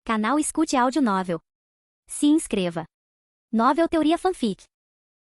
Canal Escute Áudio Novel. Se inscreva. Novel Teoria Fanfic.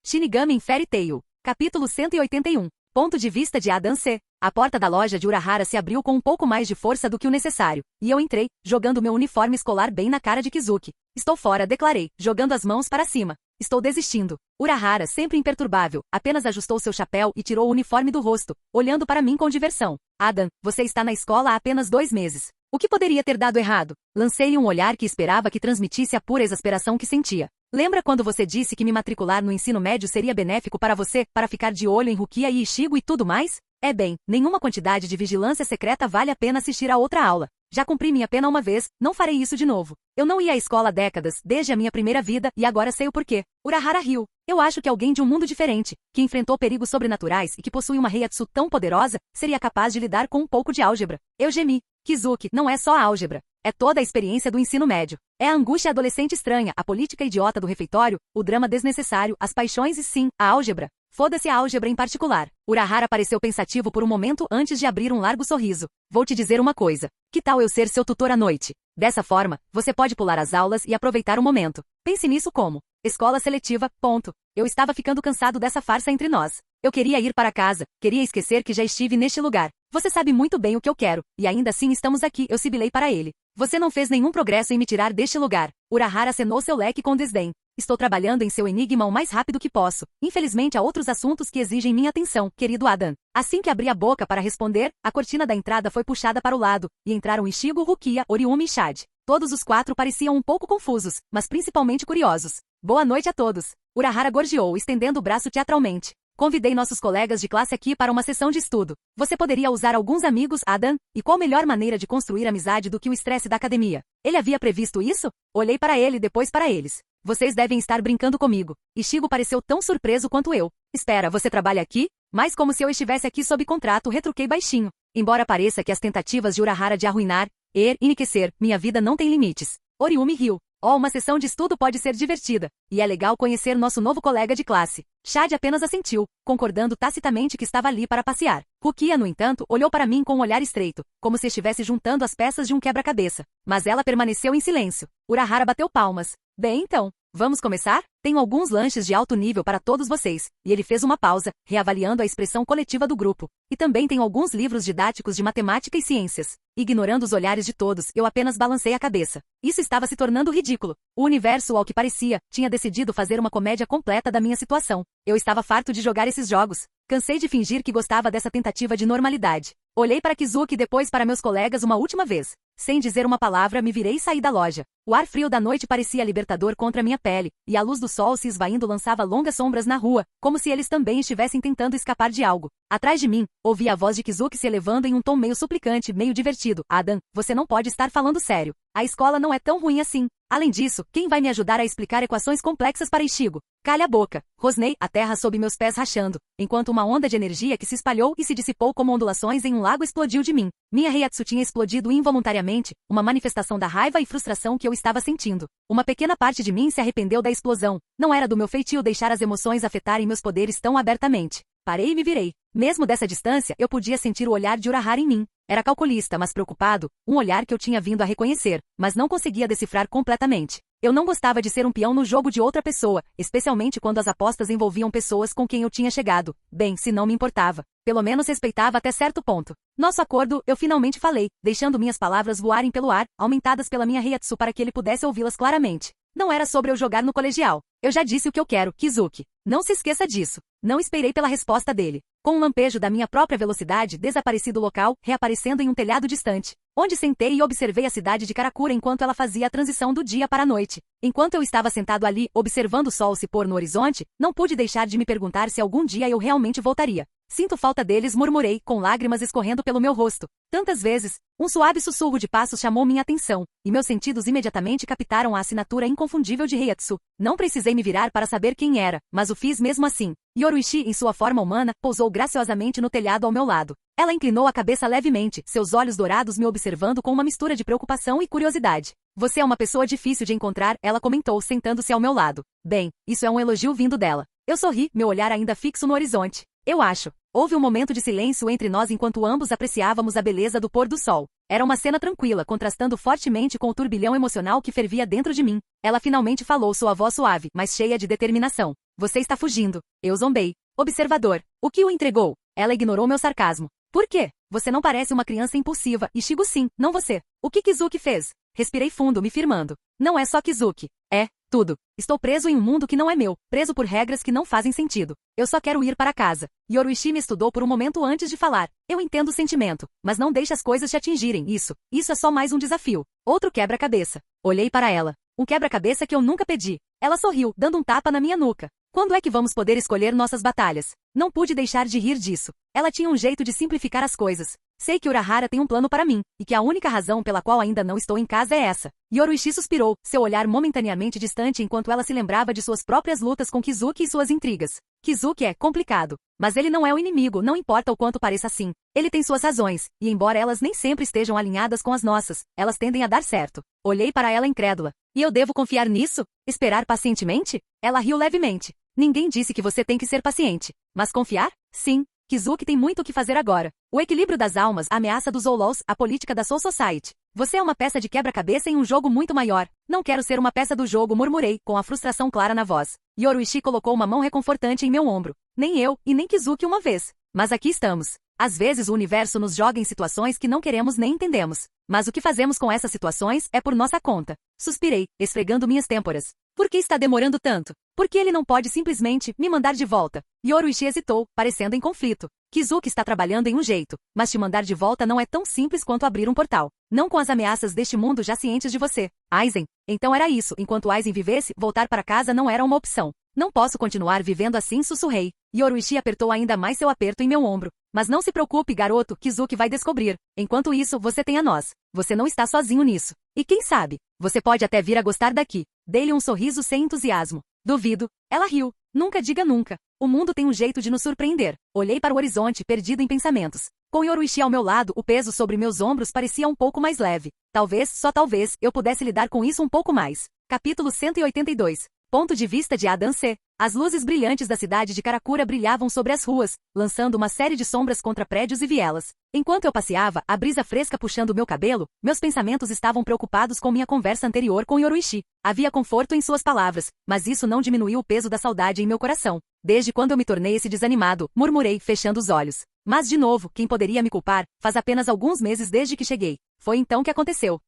Shinigami em Fairy Tail. Capítulo 181. Ponto de vista de Adam C. A porta da loja de Urahara se abriu com um pouco mais de força do que o necessário, e eu entrei, jogando meu uniforme escolar bem na cara de Kizuki. Estou fora, declarei, jogando as mãos para cima. Estou desistindo. Urahara, sempre imperturbável, apenas ajustou seu chapéu e tirou o uniforme do rosto, olhando para mim com diversão. Adam, você está na escola há apenas 2 meses. O que poderia ter dado errado? Lancei-lhe um olhar que esperava que transmitisse a pura exasperação que sentia. Lembra quando você disse que me matricular no ensino médio seria benéfico para você, para ficar de olho em Rukia e Ichigo e tudo mais? É bem, nenhuma quantidade de vigilância secreta vale a pena assistir a outra aula. Já cumpri minha pena uma vez, não farei isso de novo. Eu não ia à escola há décadas, desde a minha primeira vida, e agora sei o porquê. Urahara riu. Eu acho que alguém de um mundo diferente, que enfrentou perigos sobrenaturais e que possui uma Reiatsu tão poderosa, seria capaz de lidar com um pouco de álgebra. Eu gemi. Kizuki, não é só a álgebra. É toda a experiência do ensino médio. É a angústia adolescente estranha, a política idiota do refeitório, o drama desnecessário, as paixões e sim, a álgebra. Foda-se a álgebra em particular. Urahara pareceu pensativo por um momento antes de abrir um largo sorriso. Vou te dizer uma coisa. Que tal eu ser seu tutor à noite? Dessa forma, você pode pular as aulas e aproveitar o momento. Pense nisso como escola seletiva, ponto. Eu estava ficando cansado dessa farsa entre nós. Eu queria ir para casa, queria esquecer que já estive neste lugar. Você sabe muito bem o que eu quero, e ainda assim estamos aqui, eu sibilei para ele. Você não fez nenhum progresso em me tirar deste lugar. Urahara acenou seu leque com desdém. Estou trabalhando em seu enigma o mais rápido que posso. Infelizmente há outros assuntos que exigem minha atenção, querido Adam. Assim que abri a boca para responder, a cortina da entrada foi puxada para o lado, e entraram Ichigo, Rukia, Oriumi e Chad. Todos os 4 pareciam um pouco confusos, mas principalmente curiosos. Boa noite a todos. Urahara gorjeou, estendendo o braço teatralmente. Convidei nossos colegas de classe aqui para uma sessão de estudo. Você poderia usar alguns amigos, Adam? E qual melhor maneira de construir amizade do que o estresse da academia? Ele havia previsto isso? Olhei para ele e depois para eles. Vocês devem estar brincando comigo. Ichigo pareceu tão surpreso quanto eu. Espera, você trabalha aqui? Mas como se eu estivesse aqui sob contrato, retruquei baixinho. Embora pareça que as tentativas de Urahara de arruinar, enriquecer, minha vida não tem limites. Oriumi riu. Oh, uma sessão de estudo pode ser divertida. E é legal conhecer nosso novo colega de classe. Chad apenas assentiu, concordando tacitamente que estava ali para passear. Rukia, no entanto, olhou para mim com um olhar estreito, como se estivesse juntando as peças de um quebra-cabeça. Mas ela permaneceu em silêncio. Urahara bateu palmas. Bem então, vamos começar? Tenho alguns lanches de alto nível para todos vocês. E ele fez uma pausa, reavaliando a expressão coletiva do grupo. E também tenho alguns livros didáticos de matemática e ciências. Ignorando os olhares de todos, eu apenas balancei a cabeça. Isso estava se tornando ridículo. O universo, ao que parecia, tinha decidido fazer uma comédia completa da minha situação. Eu estava farto de jogar esses jogos. Cansei de fingir que gostava dessa tentativa de normalidade. Olhei para Kizuki e depois para meus colegas uma última vez. Sem dizer uma palavra, me virei e saí da loja. O ar frio da noite parecia libertador contra minha pele, e a luz do sol se esvaindo lançava longas sombras na rua, como se eles também estivessem tentando escapar de algo. Atrás de mim, ouvi a voz de Kizuki se elevando em um tom meio suplicante, meio divertido. Adam, você não pode estar falando sério. A escola não é tão ruim assim. Além disso, quem vai me ajudar a explicar equações complexas para Ichigo? Calha a boca. Rosnei, a terra sob meus pés rachando, enquanto uma onda de energia que se espalhou e se dissipou como ondulações em um lago explodiu de mim. Minha Reiatsu tinha explodido involuntariamente, uma manifestação da raiva e frustração que eu estava sentindo. Uma pequena parte de mim se arrependeu da explosão. Não era do meu feitio deixar as emoções afetarem meus poderes tão abertamente. Parei e me virei. Mesmo dessa distância, eu podia sentir o olhar de Urahara em mim. Era calculista, mas preocupado, um olhar que eu tinha vindo a reconhecer, mas não conseguia decifrar completamente. Eu não gostava de ser um peão no jogo de outra pessoa, especialmente quando as apostas envolviam pessoas com quem eu tinha chegado. Bem, se não me importava. Pelo menos respeitava até certo ponto. Nosso acordo, eu finalmente falei, deixando minhas palavras voarem pelo ar, aumentadas pela minha Reiatsu para que ele pudesse ouvi-las claramente. Não era sobre eu jogar no colegial. Eu já disse o que eu quero, Kizuki. Não se esqueça disso. Não esperei pela resposta dele. Com um lampejo da minha própria velocidade, desapareci do local, reaparecendo em um telhado distante, onde sentei e observei a cidade de Karakura enquanto ela fazia a transição do dia para a noite. Enquanto eu estava sentado ali, observando o sol se pôr no horizonte, não pude deixar de me perguntar se algum dia eu realmente voltaria. Sinto falta deles, murmurei, com lágrimas escorrendo pelo meu rosto. Tantas vezes, um suave sussurro de passos chamou minha atenção, e meus sentidos imediatamente captaram a assinatura inconfundível de Reiatsu. Não precisei me virar para saber quem era, mas o fiz mesmo assim. Yoruichi, em sua forma humana, pousou graciosamente no telhado ao meu lado. Ela inclinou a cabeça levemente, seus olhos dourados me observando com uma mistura de preocupação e curiosidade. Você é uma pessoa difícil de encontrar, ela comentou, sentando-se ao meu lado. Bem, isso é um elogio vindo dela. Eu sorri, meu olhar ainda fixo no horizonte. Eu acho. Houve um momento de silêncio entre nós enquanto ambos apreciávamos a beleza do pôr do sol. Era uma cena tranquila, contrastando fortemente com o turbilhão emocional que fervia dentro de mim. Ela finalmente falou, sua voz suave, mas cheia de determinação. Você está fugindo. Eu zombei. Observador. O que o entregou? Ela ignorou meu sarcasmo. Por quê? Você não parece uma criança impulsiva, Ichigo sim, não você. O que Kizuki fez? Respirei fundo, me firmando. Não é só Kizuki. É tudo. Estou preso em um mundo que não é meu, preso por regras que não fazem sentido. Eu só quero ir para casa. Yoruichi me estudou por um momento antes de falar. Eu entendo o sentimento, mas não deixe as coisas te atingirem. Isso é só mais um desafio. Outro quebra-cabeça. Olhei para ela. Um quebra-cabeça que eu nunca pedi. Ela sorriu, dando um tapa na minha nuca. Quando é que vamos poder escolher nossas batalhas? Não pude deixar de rir disso. Ela tinha um jeito de simplificar as coisas. Sei que Urahara tem um plano para mim, e que a única razão pela qual ainda não estou em casa é essa. Yoruichi suspirou, seu olhar momentaneamente distante enquanto ela se lembrava de suas próprias lutas com Kizuki e suas intrigas. Kizuki é complicado, mas ele não é o inimigo, não importa o quanto pareça assim. Ele tem suas razões, e embora elas nem sempre estejam alinhadas com as nossas, elas tendem a dar certo. Olhei para ela incrédula. E eu devo confiar nisso? Esperar pacientemente? Ela riu levemente. Ninguém disse que você tem que ser paciente. Mas confiar? Sim. Kizuki tem muito o que fazer agora. O equilíbrio das almas, a ameaça dos Zoulos, a política da Soul Society. Você é uma peça de quebra-cabeça em um jogo muito maior. Não quero ser uma peça do jogo, murmurei, com a frustração clara na voz. Yoruichi colocou uma mão reconfortante em meu ombro. Nem eu, e nem Kizuki uma vez. Mas aqui estamos. Às vezes o universo nos joga em situações que não queremos nem entendemos. Mas o que fazemos com essas situações é por nossa conta. Suspirei, esfregando minhas têmporas. Por que está demorando tanto? Por que ele não pode simplesmente me mandar de volta? Yoruichi hesitou, parecendo em conflito. Kizuki está trabalhando em um jeito, mas te mandar de volta não é tão simples quanto abrir um portal. Não com as ameaças deste mundo já cientes de você. Aizen. Então era isso, enquanto Aizen vivesse, voltar para casa não era uma opção. Não posso continuar vivendo assim, sussurrei. Yoruichi apertou ainda mais seu aperto em meu ombro. Mas não se preocupe, garoto, Kizuki vai descobrir. Enquanto isso, você tem a nós. Você não está sozinho nisso. E quem sabe, você pode até vir a gostar daqui. Dei-lhe um sorriso sem entusiasmo. Duvido. Ela riu. Nunca diga nunca. O mundo tem um jeito de nos surpreender. Olhei para o horizonte, perdido em pensamentos. Com Yoruichi ao meu lado, o peso sobre meus ombros parecia um pouco mais leve. Talvez, só talvez, eu pudesse lidar com isso um pouco mais. Capítulo 182. Ponto de vista de Adam C. As luzes brilhantes da cidade de Karakura brilhavam sobre as ruas, lançando uma série de sombras contra prédios e vielas. Enquanto eu passeava, a brisa fresca puxando meu cabelo, meus pensamentos estavam preocupados com minha conversa anterior com Yoruichi. Havia conforto em suas palavras, mas isso não diminuiu o peso da saudade em meu coração. Desde quando eu me tornei esse desanimado, murmurei, fechando os olhos. Mas de novo, quem poderia me culpar? Faz apenas alguns meses desde que cheguei. Foi então que aconteceu.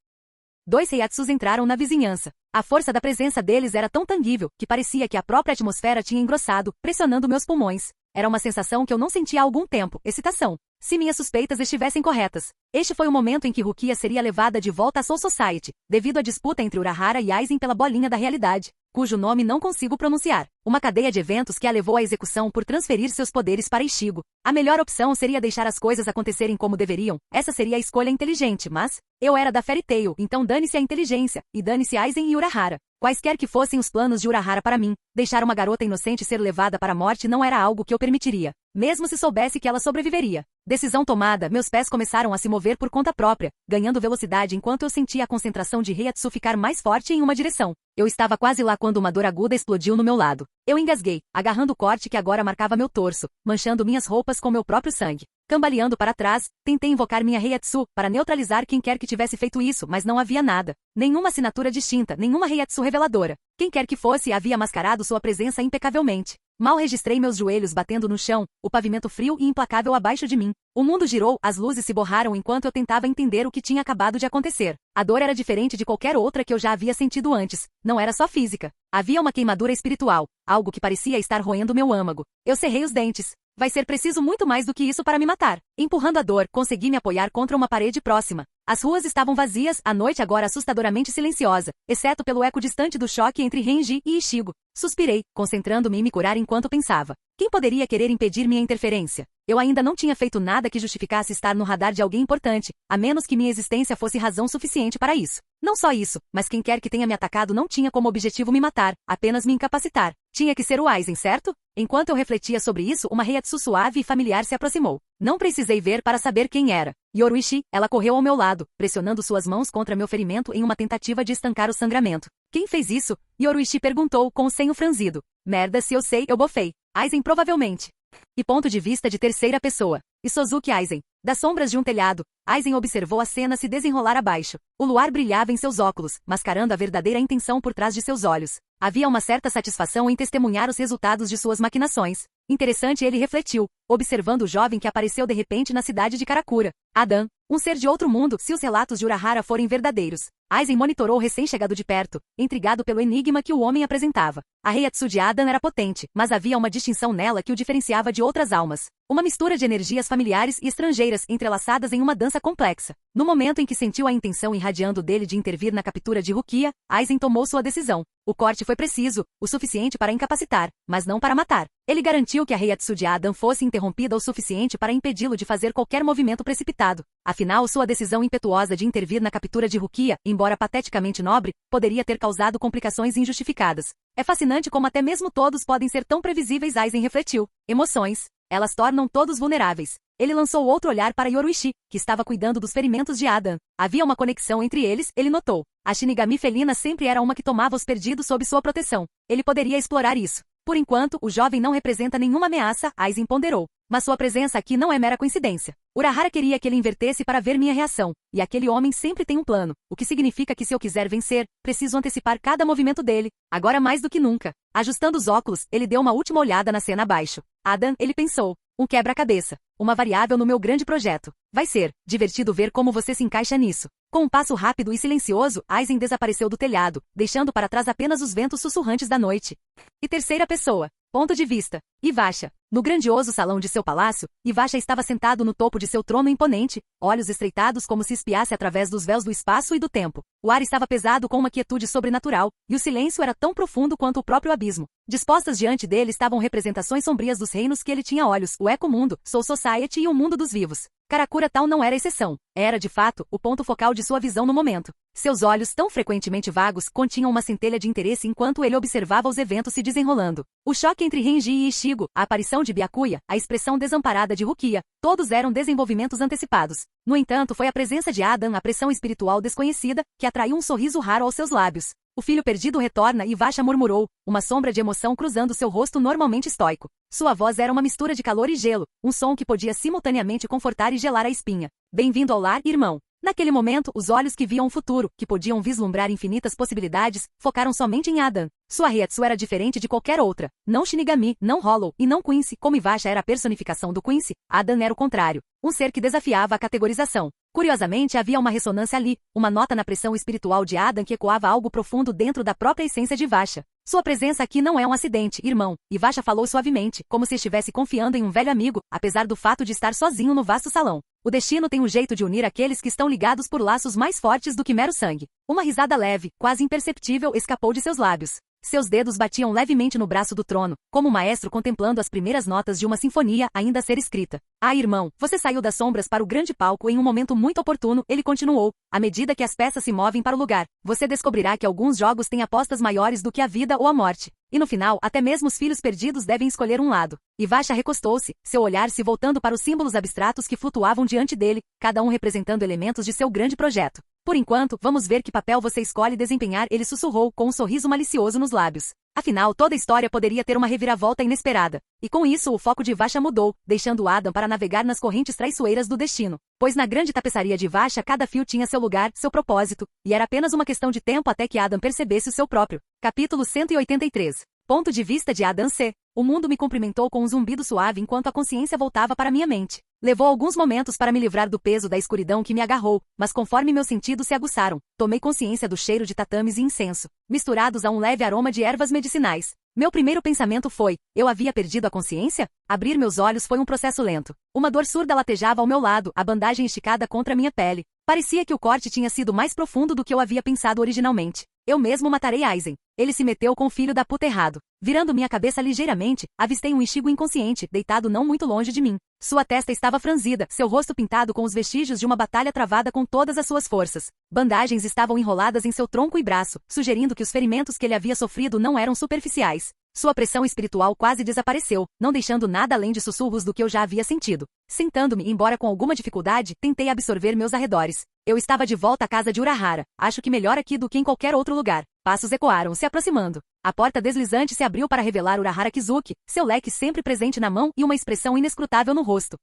2 Heiatsus entraram na vizinhança. A força da presença deles era tão tangível, que parecia que a própria atmosfera tinha engrossado, pressionando meus pulmões. Era uma sensação que eu não sentia há algum tempo, excitação. Se minhas suspeitas estivessem corretas. Este foi o momento em que Rukia seria levada de volta à Soul Society, devido à disputa entre Urahara e Aizen pela bolinha da realidade, cujo nome não consigo pronunciar. Uma cadeia de eventos que a levou à execução por transferir seus poderes para Ichigo. A melhor opção seria deixar as coisas acontecerem como deveriam. Essa seria a escolha inteligente, mas eu era da Fairy Tail, então dane-se a inteligência, e dane-se Aizen e Urahara. Quaisquer que fossem os planos de Urahara para mim, deixar uma garota inocente ser levada para a morte não era algo que eu permitiria, mesmo se soubesse que ela sobreviveria. Decisão tomada, meus pés começaram a se mover por conta própria, ganhando velocidade enquanto eu sentia a concentração de Heiatsu ficar mais forte em uma direção. Eu estava quase lá quando uma dor aguda explodiu no meu lado. Eu engasguei, agarrando o corte que agora marcava meu torso, manchando minhas roupas com meu próprio sangue. Cambaleando para trás, tentei invocar minha Heiatsu para neutralizar quem quer que tivesse feito isso, mas não havia nada. Nenhuma assinatura distinta, nenhuma Heiatsu reveladora. Quem quer que fosse havia mascarado sua presença impecavelmente. Mal registrei meus joelhos batendo no chão, o pavimento frio e implacável abaixo de mim. O mundo girou, as luzes se borraram enquanto eu tentava entender o que tinha acabado de acontecer. A dor era diferente de qualquer outra que eu já havia sentido antes. Não era só física. Havia uma queimadura espiritual, algo que parecia estar roendo meu âmago. Eu cerrei os dentes. Vai ser preciso muito mais do que isso para me matar. Empurrando a dor, consegui me apoiar contra uma parede próxima. As ruas estavam vazias, a noite agora assustadoramente silenciosa, exceto pelo eco distante do choque entre Renji e Ichigo. Suspirei, concentrando-me em me curar enquanto pensava. Quem poderia querer impedir minha interferência? Eu ainda não tinha feito nada que justificasse estar no radar de alguém importante, a menos que minha existência fosse razão suficiente para isso. Não só isso, mas quem quer que tenha me atacado não tinha como objetivo me matar, apenas me incapacitar. Tinha que ser o Aizen, certo? Enquanto eu refletia sobre isso, uma Heiatsu suave e familiar se aproximou. Não precisei ver para saber quem era. Yoruichi, ela correu ao meu lado, pressionando suas mãos contra meu ferimento em uma tentativa de estancar o sangramento. Quem fez isso? Yoruichi perguntou com o senho franzido. Merda, se eu sei, eu bofei. Aizen provavelmente. E ponto de vista de terceira pessoa. Isozuki Aizen. Das sombras de um telhado, Aizen observou a cena se desenrolar abaixo. O luar brilhava em seus óculos, mascarando a verdadeira intenção por trás de seus olhos. Havia uma certa satisfação em testemunhar os resultados de suas maquinações. Interessante, ele refletiu, observando o jovem que apareceu de repente na cidade de Karakura. Adan, um ser de outro mundo, se os relatos de Urahara forem verdadeiros. Aizen monitorou o recém-chegado de perto, intrigado pelo enigma que o homem apresentava. A Reiatsu de Adan era potente, mas havia uma distinção nela que o diferenciava de outras almas. Uma mistura de energias familiares e estrangeiras entrelaçadas em uma dança complexa. No momento em que sentiu a intenção irradiando dele de intervir na captura de Rukia, Aizen tomou sua decisão. O corte foi preciso, o suficiente para incapacitar, mas não para matar. Ele garantiu que a Reiatsu de Adan fosse interrompida o suficiente para impedi-lo de fazer qualquer movimento precipitado. Afinal, sua decisão impetuosa de intervir na captura de Rukia, embora pateticamente nobre, poderia ter causado complicações injustificadas. É fascinante como até mesmo todos podem ser tão previsíveis, Aizen refletiu. Emoções. Elas tornam todos vulneráveis. Ele lançou outro olhar para Yoruichi, que estava cuidando dos ferimentos de Adan. Havia uma conexão entre eles, ele notou. A Shinigami felina sempre era uma que tomava os perdidos sob sua proteção. Ele poderia explorar isso. Por enquanto, o jovem não representa nenhuma ameaça, Aizen ponderou. Mas sua presença aqui não é mera coincidência. Urahara queria que ele invertesse para ver minha reação, e aquele homem sempre tem um plano, o que significa que se eu quiser vencer, preciso antecipar cada movimento dele, agora mais do que nunca. Ajustando os óculos, ele deu uma última olhada na cena abaixo. Adan, ele pensou. Um quebra-cabeça. Uma variável no meu grande projeto. Vai ser divertido ver como você se encaixa nisso. Com um passo rápido e silencioso, Aizen desapareceu do telhado, deixando para trás apenas os ventos sussurrantes da noite. E terceira pessoa. Ponto de vista. Ivasha. No grandioso salão de seu palácio, Ivasha estava sentado no topo de seu trono imponente, olhos estreitados como se espiasse através dos véus do espaço e do tempo. O ar estava pesado com uma quietude sobrenatural, e o silêncio era tão profundo quanto o próprio abismo. Dispostas diante dele estavam representações sombrias dos reinos que ele tinha olhos, o Eco-mundo, Soul Society e o mundo dos vivos. Karakura tal não era exceção. Era, de fato, o ponto focal de sua visão no momento. Seus olhos, tão frequentemente vagos, continham uma centelha de interesse enquanto ele observava os eventos se desenrolando. O choque entre Renji e Ichigo, a aparição de Byakuya, a expressão desamparada de Rukia, todos eram desenvolvimentos antecipados. No entanto, foi a presença de Adan, a pressão espiritual desconhecida, que atraiu um sorriso raro aos seus lábios. O filho perdido retorna, e Ivasha murmurou, uma sombra de emoção cruzando seu rosto normalmente estoico. Sua voz era uma mistura de calor e gelo, um som que podia simultaneamente confortar e gelar a espinha. Bem-vindo ao lar, irmão. Naquele momento, os olhos que viam o futuro, que podiam vislumbrar infinitas possibilidades, focaram somente em Adan. Sua Reiatsu era diferente de qualquer outra. Não Shinigami, não Hollow e não Quincy, como Ivasha era a personificação do Quincy, Adan era o contrário. Um ser que desafiava a categorização. Curiosamente, havia uma ressonância ali, uma nota na pressão espiritual de Adan que ecoava algo profundo dentro da própria essência de Ivasha. Sua presença aqui não é um acidente, irmão. Ivasha falou suavemente, como se estivesse confiando em um velho amigo, apesar do fato de estar sozinho no vasto salão. O destino tem um jeito de unir aqueles que estão ligados por laços mais fortes do que mero sangue. Uma risada leve, quase imperceptível, escapou de seus lábios. Seus dedos batiam levemente no braço do trono, como um maestro contemplando as primeiras notas de uma sinfonia ainda a ser escrita. Ah, irmão, você saiu das sombras para o grande palco em um momento muito oportuno, ele continuou. À medida que as peças se movem para o lugar, você descobrirá que alguns jogos têm apostas maiores do que a vida ou a morte. E no final, até mesmo os filhos perdidos devem escolher um lado. Ivasha recostou-se, seu olhar se voltando para os símbolos abstratos que flutuavam diante dele, cada um representando elementos de seu grande projeto. Por enquanto, vamos ver que papel você escolhe desempenhar, ele sussurrou com um sorriso malicioso nos lábios. Afinal, toda a história poderia ter uma reviravolta inesperada. E com isso o foco de Ivasha mudou, deixando Adan para navegar nas correntes traiçoeiras do destino. Pois na grande tapeçaria de Ivasha cada fio tinha seu lugar, seu propósito, e era apenas uma questão de tempo até que Adan percebesse o seu próprio. Capítulo 183. Ponto de vista de Adan C. O mundo me cumprimentou com um zumbido suave enquanto a consciência voltava para minha mente. Levou alguns momentos para me livrar do peso da escuridão que me agarrou, mas conforme meus sentidos se aguçaram, tomei consciência do cheiro de tatames e incenso, misturados a um leve aroma de ervas medicinais. Meu primeiro pensamento foi, eu havia perdido a consciência? Abrir meus olhos foi um processo lento. Uma dor surda latejava ao meu lado, a bandagem esticada contra minha pele. Parecia que o corte tinha sido mais profundo do que eu havia pensado originalmente. Eu mesmo matarei Aizen. Ele se meteu com o filho da puta errado. Virando minha cabeça ligeiramente, avistei um Ichigo inconsciente, deitado não muito longe de mim. Sua testa estava franzida, seu rosto pintado com os vestígios de uma batalha travada com todas as suas forças. Bandagens estavam enroladas em seu tronco e braço, sugerindo que os ferimentos que ele havia sofrido não eram superficiais. Sua pressão espiritual quase desapareceu, não deixando nada além de sussurros do que eu já havia sentido. Sentando-me, embora com alguma dificuldade, tentei absorver meus arredores. Eu estava de volta à casa de Urahara, acho que melhor aqui do que em qualquer outro lugar. Passos ecoaram, se aproximando. A porta deslizante se abriu para revelar Urahara Kizuki, seu leque sempre presente na mão e uma expressão inescrutável no rosto.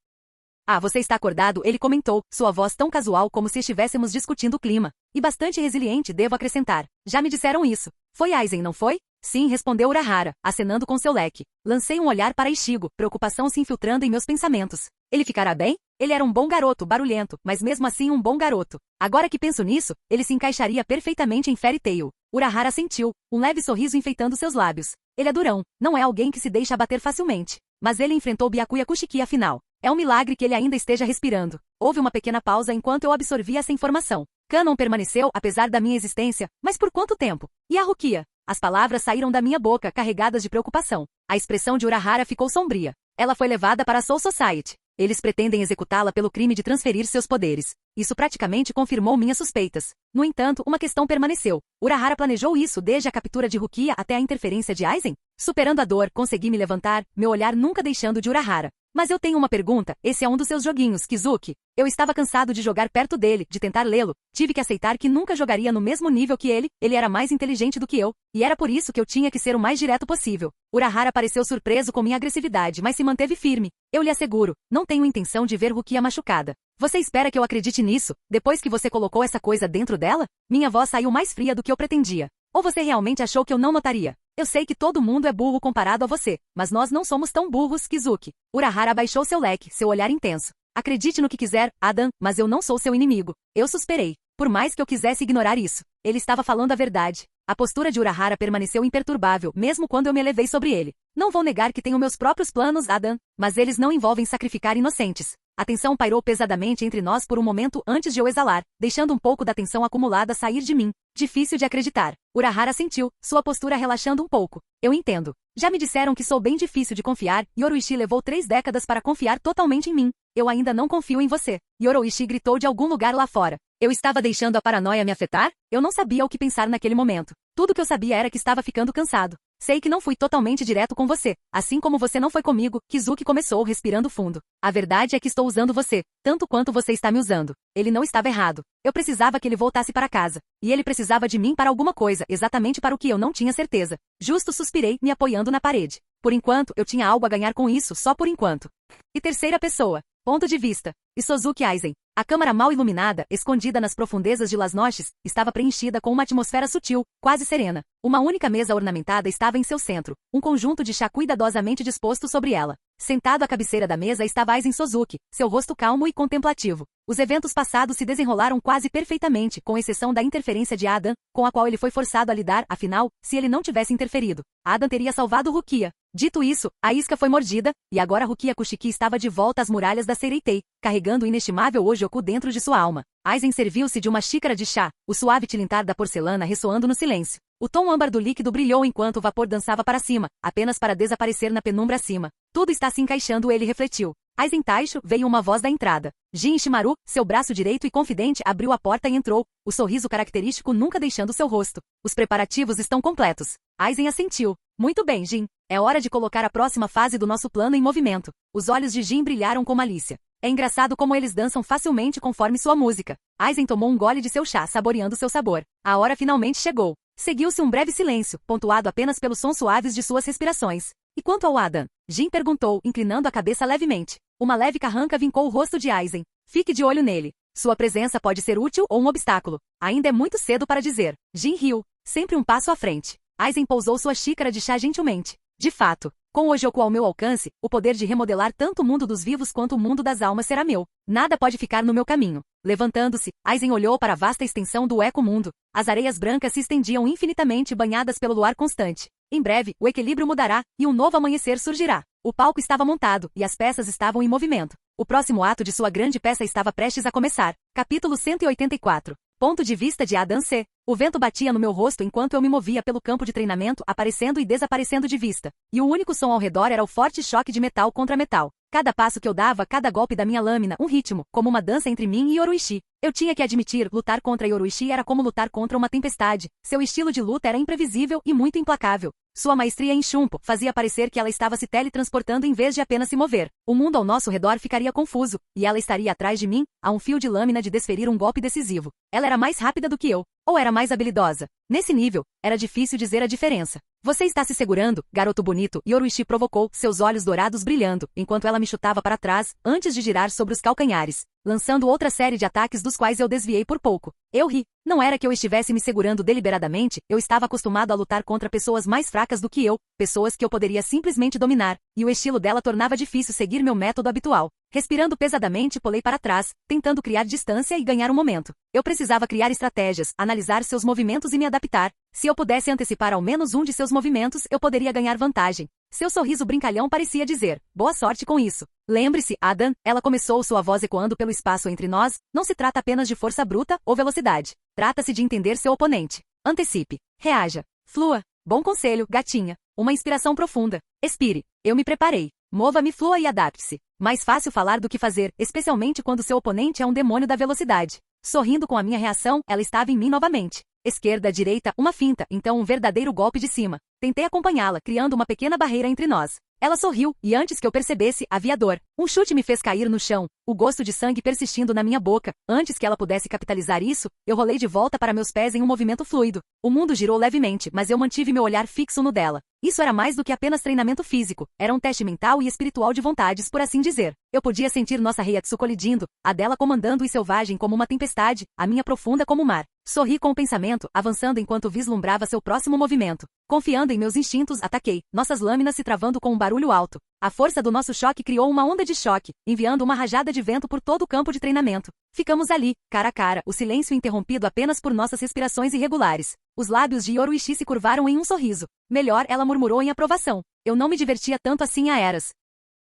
Ah, você está acordado, ele comentou, sua voz tão casual como se estivéssemos discutindo o clima. E bastante resiliente, devo acrescentar. Já me disseram isso. Foi Aizen, não foi? Sim, respondeu Urahara, acenando com seu leque. Lancei um olhar para Ichigo, preocupação se infiltrando em meus pensamentos. Ele ficará bem? Ele era um bom garoto, barulhento, mas mesmo assim um bom garoto. Agora que penso nisso, ele se encaixaria perfeitamente em Fairy Tail. Urahara sentiu, um leve sorriso enfeitando seus lábios. Ele é durão, não é alguém que se deixa abater facilmente. Mas ele enfrentou Byakuya Kushiki afinal. É um milagre que ele ainda esteja respirando. Houve uma pequena pausa enquanto eu absorvia essa informação. Kanon permaneceu, apesar da minha existência, mas por quanto tempo? E a Rukia? As palavras saíram da minha boca, carregadas de preocupação. A expressão de Urahara ficou sombria. Ela foi levada para a Soul Society. Eles pretendem executá-la pelo crime de transferir seus poderes. Isso praticamente confirmou minhas suspeitas. No entanto, uma questão permaneceu. Urahara planejou isso desde a captura de Rukia até a interferência de Aizen? Superando a dor, consegui me levantar, meu olhar nunca deixando de Urahara. Mas eu tenho uma pergunta, esse é um dos seus joguinhos, Kizuki. Eu estava cansado de jogar perto dele, de tentar lê-lo. Tive que aceitar que nunca jogaria no mesmo nível que ele era mais inteligente do que eu, e era por isso que eu tinha que ser o mais direto possível. Urahara pareceu surpreso com minha agressividade, mas se manteve firme. Eu lhe asseguro, não tenho intenção de ver Rukia machucada. Você espera que eu acredite nisso, depois que você colocou essa coisa dentro dela? Minha voz saiu mais fria do que eu pretendia. Ou você realmente achou que eu não notaria? Eu sei que todo mundo é burro comparado a você, mas nós não somos tão burros, Kizuki. Urahara abaixou seu leque, seu olhar intenso. Acredite no que quiser, Adam, mas eu não sou seu inimigo. Eu suspirei. Por mais que eu quisesse ignorar isso, ele estava falando a verdade. A postura de Urahara permaneceu imperturbável, mesmo quando eu me elevei sobre ele. Não vou negar que tenho meus próprios planos, Adam, mas eles não envolvem sacrificar inocentes. A tensão pairou pesadamente entre nós por um momento antes de eu exalar, deixando um pouco da tensão acumulada sair de mim. Difícil de acreditar. Urahara sentiu, sua postura relaxando um pouco. Eu entendo. Já me disseram que sou bem difícil de confiar, e Yoroishi levou 3 décadas para confiar totalmente em mim. Eu ainda não confio em você. Yoroishi gritou de algum lugar lá fora. Eu estava deixando a paranoia me afetar? Eu não sabia o que pensar naquele momento. Tudo que eu sabia era que estava ficando cansado. Sei que não fui totalmente direto com você, assim como você não foi comigo, Kizuki começou respirando fundo. A verdade é que estou usando você, tanto quanto você está me usando. Ele não estava errado. Eu precisava que ele voltasse para casa. E ele precisava de mim para alguma coisa, exatamente para o que eu não tinha certeza. Justo suspirei, me apoiando na parede. Por enquanto, eu tinha algo a ganhar com isso, só por enquanto. E terceira pessoa. Ponto de vista. Isozuki Aizen. A câmara mal iluminada, escondida nas profundezas de Las Noches, estava preenchida com uma atmosfera sutil, quase serena. Uma única mesa ornamentada estava em seu centro, um conjunto de chá cuidadosamente disposto sobre ela. Sentado à cabeceira da mesa estava Aizen Sozuki, seu rosto calmo e contemplativo. Os eventos passados se desenrolaram quase perfeitamente, com exceção da interferência de Adam, com a qual ele foi forçado a lidar, afinal, se ele não tivesse interferido, Adam teria salvado Rukia. Dito isso, a isca foi mordida, e agora Rukia Kushiki estava de volta às muralhas da Seireitei, carregando o inestimável Ojoku dentro de sua alma. Aizen serviu-se de uma xícara de chá, o suave tilintar da porcelana ressoando no silêncio. O tom âmbar do líquido brilhou enquanto o vapor dançava para cima, apenas para desaparecer na penumbra acima. Tudo está se encaixando, ele refletiu. Aizen Taisho, veio uma voz da entrada. Jin Ishimaru, seu braço direito e confidente, abriu a porta e entrou, o sorriso característico nunca deixando seu rosto. Os preparativos estão completos. Aizen assentiu. Muito bem, Jin. É hora de colocar a próxima fase do nosso plano em movimento. Os olhos de Jin brilharam com malícia. É engraçado como eles dançam facilmente conforme sua música. Aizen tomou um gole de seu chá, saboreando seu sabor. A hora finalmente chegou. Seguiu-se um breve silêncio, pontuado apenas pelos sons suaves de suas respirações. E quanto ao Adam? Jin perguntou, inclinando a cabeça levemente. Uma leve carranca vincou o rosto de Aizen. Fique de olho nele. Sua presença pode ser útil ou um obstáculo. Ainda é muito cedo para dizer. Jin riu, sempre um passo à frente. Aizen pousou sua xícara de chá gentilmente. De fato, com o Ojoku ao meu alcance, o poder de remodelar tanto o mundo dos vivos quanto o mundo das almas será meu. Nada pode ficar no meu caminho. Levantando-se, Aizen olhou para a vasta extensão do eco-mundo. As areias brancas se estendiam infinitamente banhadas pelo luar constante. Em breve, o equilíbrio mudará, e um novo amanhecer surgirá. O palco estava montado, e as peças estavam em movimento. O próximo ato de sua grande peça estava prestes a começar. Capítulo 184. Ponto de vista de Adam C. O vento batia no meu rosto enquanto eu me movia pelo campo de treinamento, aparecendo e desaparecendo de vista. E o único som ao redor era o forte choque de metal contra metal. Cada passo que eu dava, cada golpe da minha lâmina, um ritmo, como uma dança entre mim e Yoruichi. Eu tinha que admitir, lutar contra Yoruichi era como lutar contra uma tempestade. Seu estilo de luta era imprevisível e muito implacável. Sua maestria em chumpo fazia parecer que ela estava se teletransportando em vez de apenas se mover. O mundo ao nosso redor ficaria confuso, e ela estaria atrás de mim, a um fio de lâmina de desferir um golpe decisivo. Ela era mais rápida do que eu, ou era mais habilidosa. Nesse nível, era difícil dizer a diferença. Você está se segurando, garoto bonito, Yoruichi provocou, seus olhos dourados brilhando, enquanto ela me chutava para trás, antes de girar sobre os calcanhares, lançando outra série de ataques dos quais eu desviei por pouco. Eu ri. Não era que eu estivesse me segurando deliberadamente, eu estava acostumado a lutar contra pessoas mais fracas do que eu, pessoas que eu poderia simplesmente dominar, e o estilo dela tornava difícil seguir meu método habitual. Respirando pesadamente, pulei para trás, tentando criar distância e ganhar um momento. Eu precisava criar estratégias, analisar seus movimentos e me adaptar. Se eu pudesse antecipar ao menos um de seus movimentos, eu poderia ganhar vantagem. Seu sorriso brincalhão parecia dizer, boa sorte com isso. Lembre-se, Adam, ela começou, sua voz ecoando pelo espaço entre nós, não se trata apenas de força bruta ou velocidade. Trata-se de entender seu oponente. Antecipe. Reaja. Flua. Bom conselho, gatinha. Uma inspiração profunda. Expire. Eu me preparei. Mova-me, flua e adapte-se. Mais fácil falar do que fazer, especialmente quando seu oponente é um demônio da velocidade. Sorrindo com a minha reação, ela estava em mim novamente. Esquerda, direita, uma finta, então um verdadeiro golpe de cima. Tentei acompanhá-la, criando uma pequena barreira entre nós. Ela sorriu, e antes que eu percebesse, havia dor. Um chute me fez cair no chão, o gosto de sangue persistindo na minha boca. Antes que ela pudesse capitalizar isso, eu rolei de volta para meus pés em um movimento fluido. O mundo girou levemente, mas eu mantive meu olhar fixo no dela. Isso era mais do que apenas treinamento físico, era um teste mental e espiritual de vontades, por assim dizer. Eu podia sentir nossa Reiatsu colidindo, a dela comandando e selvagem como uma tempestade, a minha profunda como o mar. Sorri com o pensamento, avançando enquanto vislumbrava seu próximo movimento. Confiando em meus instintos, ataquei, nossas lâminas se travando com um barulho alto. A força do nosso choque criou uma onda de choque, enviando uma rajada de vento por todo o campo de treinamento. Ficamos ali, cara a cara, o silêncio interrompido apenas por nossas respirações irregulares. Os lábios de Yoruichi se curvaram em um sorriso. Melhor, ela murmurou em aprovação. Eu não me divertia tanto assim há eras.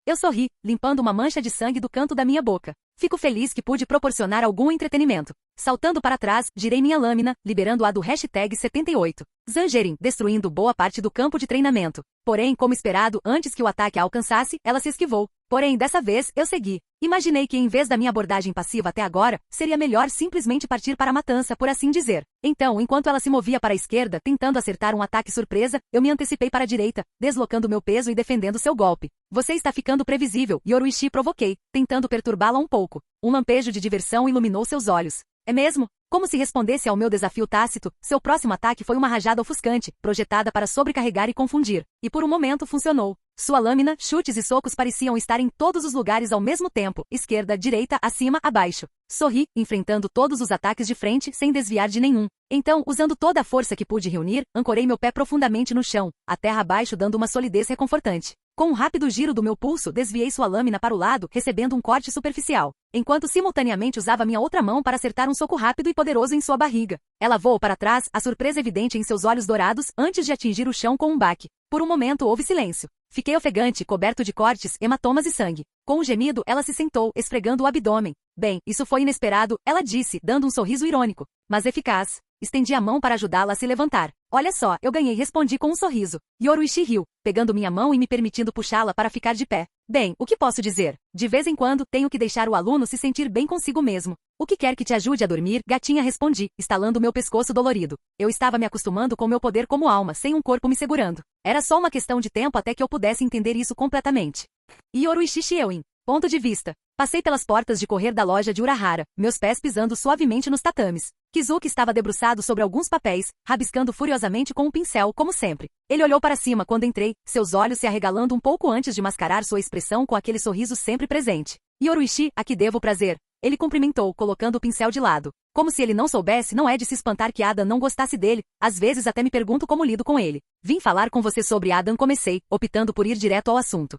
Eu sorri, limpando uma mancha de sangue do canto da minha boca. Fico feliz que pude proporcionar algum entretenimento. Saltando para trás, girei minha lâmina, liberando-a do hashtag 78. Zangerin, destruindo boa parte do campo de treinamento. Porém, como esperado, antes que o ataque a alcançasse, ela se esquivou. Porém, dessa vez, eu segui. Imaginei que em vez da minha abordagem passiva até agora, seria melhor simplesmente partir para a matança, por assim dizer. Então, enquanto ela se movia para a esquerda, tentando acertar um ataque surpresa, eu me antecipei para a direita, deslocando meu peso e defendendo seu golpe. Você está ficando previsível, Yoruichi, provoquei, tentando perturbá-la um pouco. Um lampejo de diversão iluminou seus olhos. É mesmo? Como se respondesse ao meu desafio tácito, seu próximo ataque foi uma rajada ofuscante, projetada para sobrecarregar e confundir. E por um momento funcionou. Sua lâmina, chutes e socos pareciam estar em todos os lugares ao mesmo tempo, esquerda, direita, acima, abaixo. Sorri, enfrentando todos os ataques de frente, sem desviar de nenhum. Então, usando toda a força que pude reunir, ancorei meu pé profundamente no chão, a terra abaixo dando uma solidez reconfortante. Com um rápido giro do meu pulso, desviei sua lâmina para o lado, recebendo um corte superficial, enquanto simultaneamente usava minha outra mão para acertar um soco rápido e poderoso em sua barriga. Ela voou para trás, a surpresa evidente em seus olhos dourados, antes de atingir o chão com um baque. Por um momento houve silêncio. Fiquei ofegante, coberto de cortes, hematomas e sangue. Com um gemido, ela se sentou, esfregando o abdômen. Bem, isso foi inesperado, ela disse, dando um sorriso irônico, mas eficaz. Estendi a mão para ajudá-la a se levantar. Olha só, eu ganhei, respondi com um sorriso. Yoruichi riu, pegando minha mão e me permitindo puxá-la para ficar de pé. Bem, o que posso dizer? De vez em quando, tenho que deixar o aluno se sentir bem consigo mesmo. O que quer que te ajude a dormir, gatinha, respondi, estalando meu pescoço dolorido. Eu estava me acostumando com meu poder como alma, sem um corpo me segurando. Era só uma questão de tempo até que eu pudesse entender isso completamente. Yoruichi Shieuin. Ponto de vista. Passei pelas portas de correr da loja de Urahara, meus pés pisando suavemente nos tatames. Kizuki estava debruçado sobre alguns papéis, rabiscando furiosamente com um pincel, como sempre. Ele olhou para cima quando entrei, seus olhos se arregalando um pouco antes de mascarar sua expressão com aquele sorriso sempre presente. Yoruichi, a que devo prazer? Ele cumprimentou, colocando o pincel de lado. Como se ele não soubesse, não é de se espantar que Adam não gostasse dele, às vezes até me pergunto como lido com ele. Vim falar com você sobre Adam, comecei, optando por ir direto ao assunto.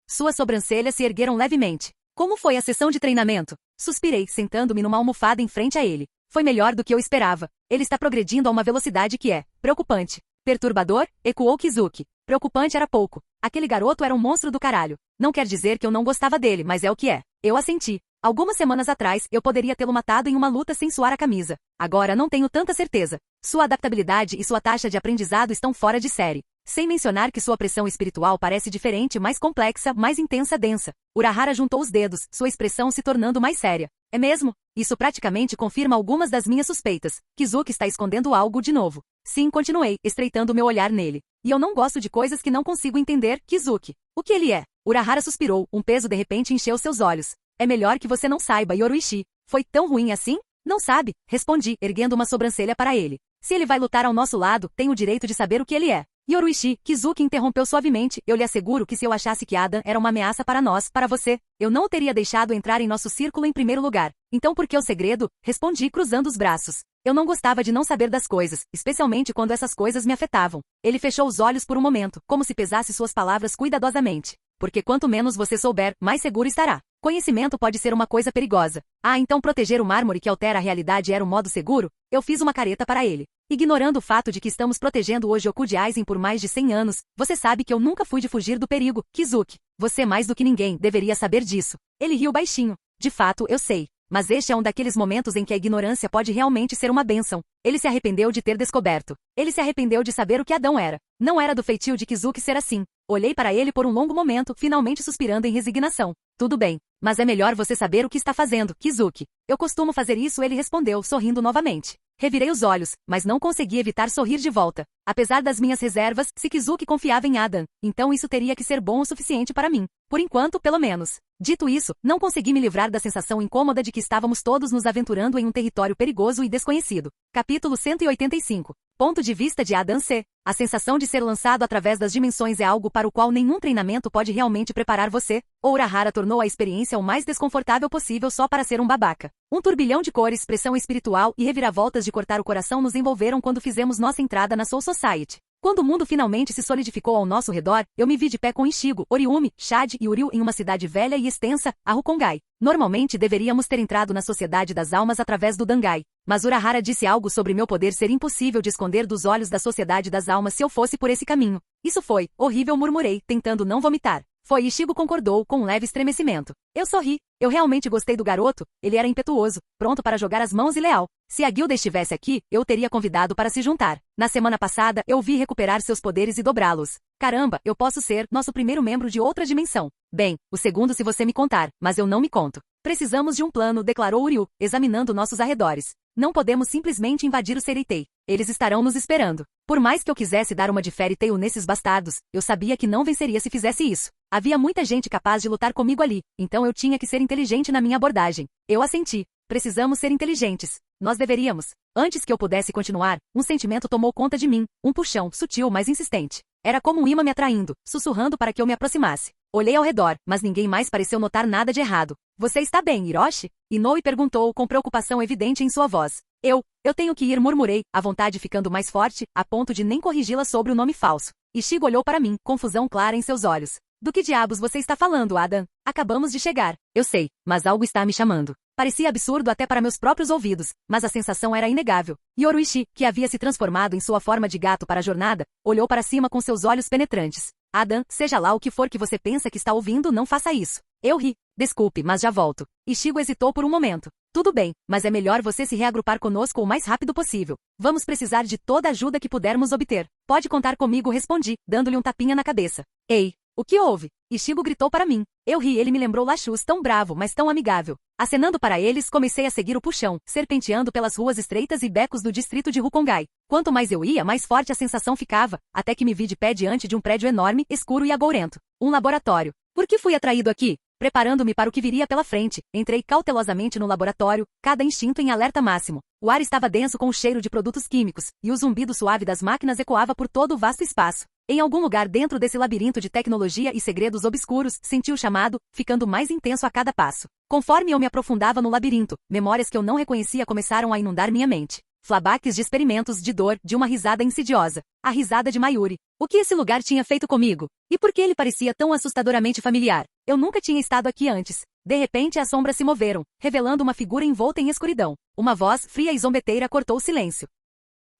Suas sobrancelhas se ergueram levemente. Como foi a sessão de treinamento? Suspirei, sentando-me numa almofada em frente a ele. Foi melhor do que eu esperava. Ele está progredindo a uma velocidade que é preocupante. Perturbador? Ecoou Kizuki. Preocupante era pouco. Aquele garoto era um monstro do caralho. Não quer dizer que eu não gostava dele, mas é o que é. Eu assenti. Algumas semanas atrás, eu poderia tê-lo matado em uma luta sem suar a camisa. Agora não tenho tanta certeza. Sua adaptabilidade e sua taxa de aprendizado estão fora de série. Sem mencionar que sua pressão espiritual parece diferente, mais complexa, mais intensa, densa. Urahara juntou os dedos, sua expressão se tornando mais séria. É mesmo? Isso praticamente confirma algumas das minhas suspeitas. Kizuki está escondendo algo de novo. Sim, continuei, estreitando meu olhar nele. E eu não gosto de coisas que não consigo entender, Kizuki. O que ele é? Urahara suspirou, um peso de repente encheu seus olhos. É melhor que você não saiba, Yoruichi. Foi tão ruim assim? Não sabe, respondi, erguendo uma sobrancelha para ele. Se ele vai lutar ao nosso lado, tenho o direito de saber o que ele é. Yoruichi, Kizuki interrompeu suavemente, eu lhe asseguro que se eu achasse que Adam era uma ameaça para nós, para você, eu não o teria deixado entrar em nosso círculo em primeiro lugar. Então por que o segredo? Respondi cruzando os braços. Eu não gostava de não saber das coisas, especialmente quando essas coisas me afetavam. Ele fechou os olhos por um momento, como se pesasse suas palavras cuidadosamente. Porque quanto menos você souber, mais seguro estará. Conhecimento pode ser uma coisa perigosa. Ah, então proteger o mármore que altera a realidade era um modo seguro? Eu fiz uma careta para ele. Ignorando o fato de que estamos protegendo o Ojoku de Aizen por mais de 100 anos, você sabe que eu nunca fui de fugir do perigo, Kizuki. Você mais do que ninguém deveria saber disso. Ele riu baixinho. De fato, eu sei. Mas este é um daqueles momentos em que a ignorância pode realmente ser uma bênção. Ele se arrependeu de ter descoberto. Ele se arrependeu de saber o que Adão era. Não era do feitio de Kizuki ser assim. Olhei para ele por um longo momento, finalmente suspirando em resignação. Tudo bem, mas é melhor você saber o que está fazendo, Kizuki. Eu costumo fazer isso, ele respondeu, sorrindo novamente. Revirei os olhos, mas não consegui evitar sorrir de volta. Apesar das minhas reservas, se Kizuki confiava em Adam, então isso teria que ser bom o suficiente para mim. Por enquanto, pelo menos. Dito isso, não consegui me livrar da sensação incômoda de que estávamos todos nos aventurando em um território perigoso e desconhecido. Capítulo 185. Ponto de vista de Adam C. A sensação de ser lançado através das dimensões é algo para o qual nenhum treinamento pode realmente preparar você. Urahara tornou a experiência o mais desconfortável possível só para ser um babaca. Um turbilhão de cores, pressão espiritual e reviravoltas de cortar o coração nos envolveram quando fizemos nossa entrada na Soul Society. Quando o mundo finalmente se solidificou ao nosso redor, eu me vi de pé com Ichigo, Oriumi, Shade e Uryu em uma cidade velha e extensa, a Rukongai. Normalmente deveríamos ter entrado na Sociedade das Almas através do Dangai. Mas Urahara disse algo sobre meu poder ser impossível de esconder dos olhos da Sociedade das Almas se eu fosse por esse caminho. Isso foi horrível, murmurei, tentando não vomitar. Foi, Ichigo concordou com um leve estremecimento. Eu sorri. Eu realmente gostei do garoto, ele era impetuoso, pronto para jogar as mãos e leal. Se a guilda estivesse aqui, eu o teria convidado para se juntar. Na semana passada, eu o vi recuperar seus poderes e dobrá-los. Caramba, eu posso ser nosso primeiro membro de outra dimensão. Bem, o segundo se você me contar, mas eu não me conto. Precisamos de um plano, declarou Uryu, examinando nossos arredores. Não podemos simplesmente invadir o Fairy. Eles estarão nos esperando. Por mais que eu quisesse dar uma de Fairy Tail nesses bastardos, eu sabia que não venceria se fizesse isso. Havia muita gente capaz de lutar comigo ali, então eu tinha que ser inteligente na minha abordagem. Eu assenti. Precisamos ser inteligentes. Nós deveríamos. Antes que eu pudesse continuar, um sentimento tomou conta de mim, um puxão, sutil, mas insistente. Era como um imã me atraindo, sussurrando para que eu me aproximasse. Olhei ao redor, mas ninguém mais pareceu notar nada de errado. Você está bem, Hiroshi? Inoue perguntou com preocupação evidente em sua voz. Eu tenho que ir, murmurei, a vontade ficando mais forte, a ponto de nem corrigi-la sobre o nome falso. Ichigo olhou para mim, confusão clara em seus olhos. Do que diabos você está falando, Adam? Acabamos de chegar. Eu sei, mas algo está me chamando. Parecia absurdo até para meus próprios ouvidos, mas a sensação era inegável. Yoruichi, que havia se transformado em sua forma de gato para a jornada, olhou para cima com seus olhos penetrantes. Adam, seja lá o que for que você pensa que está ouvindo, não faça isso. Eu ri. Desculpe, mas já volto. Ichigo hesitou por um momento. Tudo bem, mas é melhor você se reagrupar conosco o mais rápido possível. Vamos precisar de toda a ajuda que pudermos obter. Pode contar comigo, respondi, dando-lhe um tapinha na cabeça. Ei, o que houve? Ichigo gritou para mim. Eu ri, ele me lembrou Lachus, tão bravo, mas tão amigável. Acenando para eles, comecei a seguir o puxão, serpenteando pelas ruas estreitas e becos do distrito de Rukongai. Quanto mais eu ia, mais forte a sensação ficava, até que me vi de pé diante de um prédio enorme, escuro e agourento. Um laboratório. Por que fui atraído aqui? Preparando-me para o que viria pela frente, entrei cautelosamente no laboratório, cada instinto em alerta máximo. O ar estava denso com o cheiro de produtos químicos, e o zumbido suave das máquinas ecoava por todo o vasto espaço. Em algum lugar dentro desse labirinto de tecnologia e segredos obscuros, senti o chamado, ficando mais intenso a cada passo. Conforme eu me aprofundava no labirinto, memórias que eu não reconhecia começaram a inundar minha mente. Flashbacks de experimentos, de dor, de uma risada insidiosa. A risada de Mayuri. O que esse lugar tinha feito comigo? E por que ele parecia tão assustadoramente familiar? Eu nunca tinha estado aqui antes. De repente as sombras se moveram, revelando uma figura envolta em escuridão. Uma voz, fria e zombeteira, cortou o silêncio.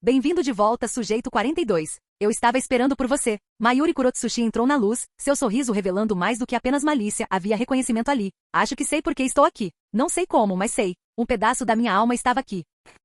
Bem-vindo de volta, sujeito 42. Eu estava esperando por você. Mayuri Kurotsushi entrou na luz, seu sorriso revelando mais do que apenas malícia, havia reconhecimento ali. Acho que sei por que estou aqui. Não sei como, mas sei. Um pedaço da minha alma estava aqui.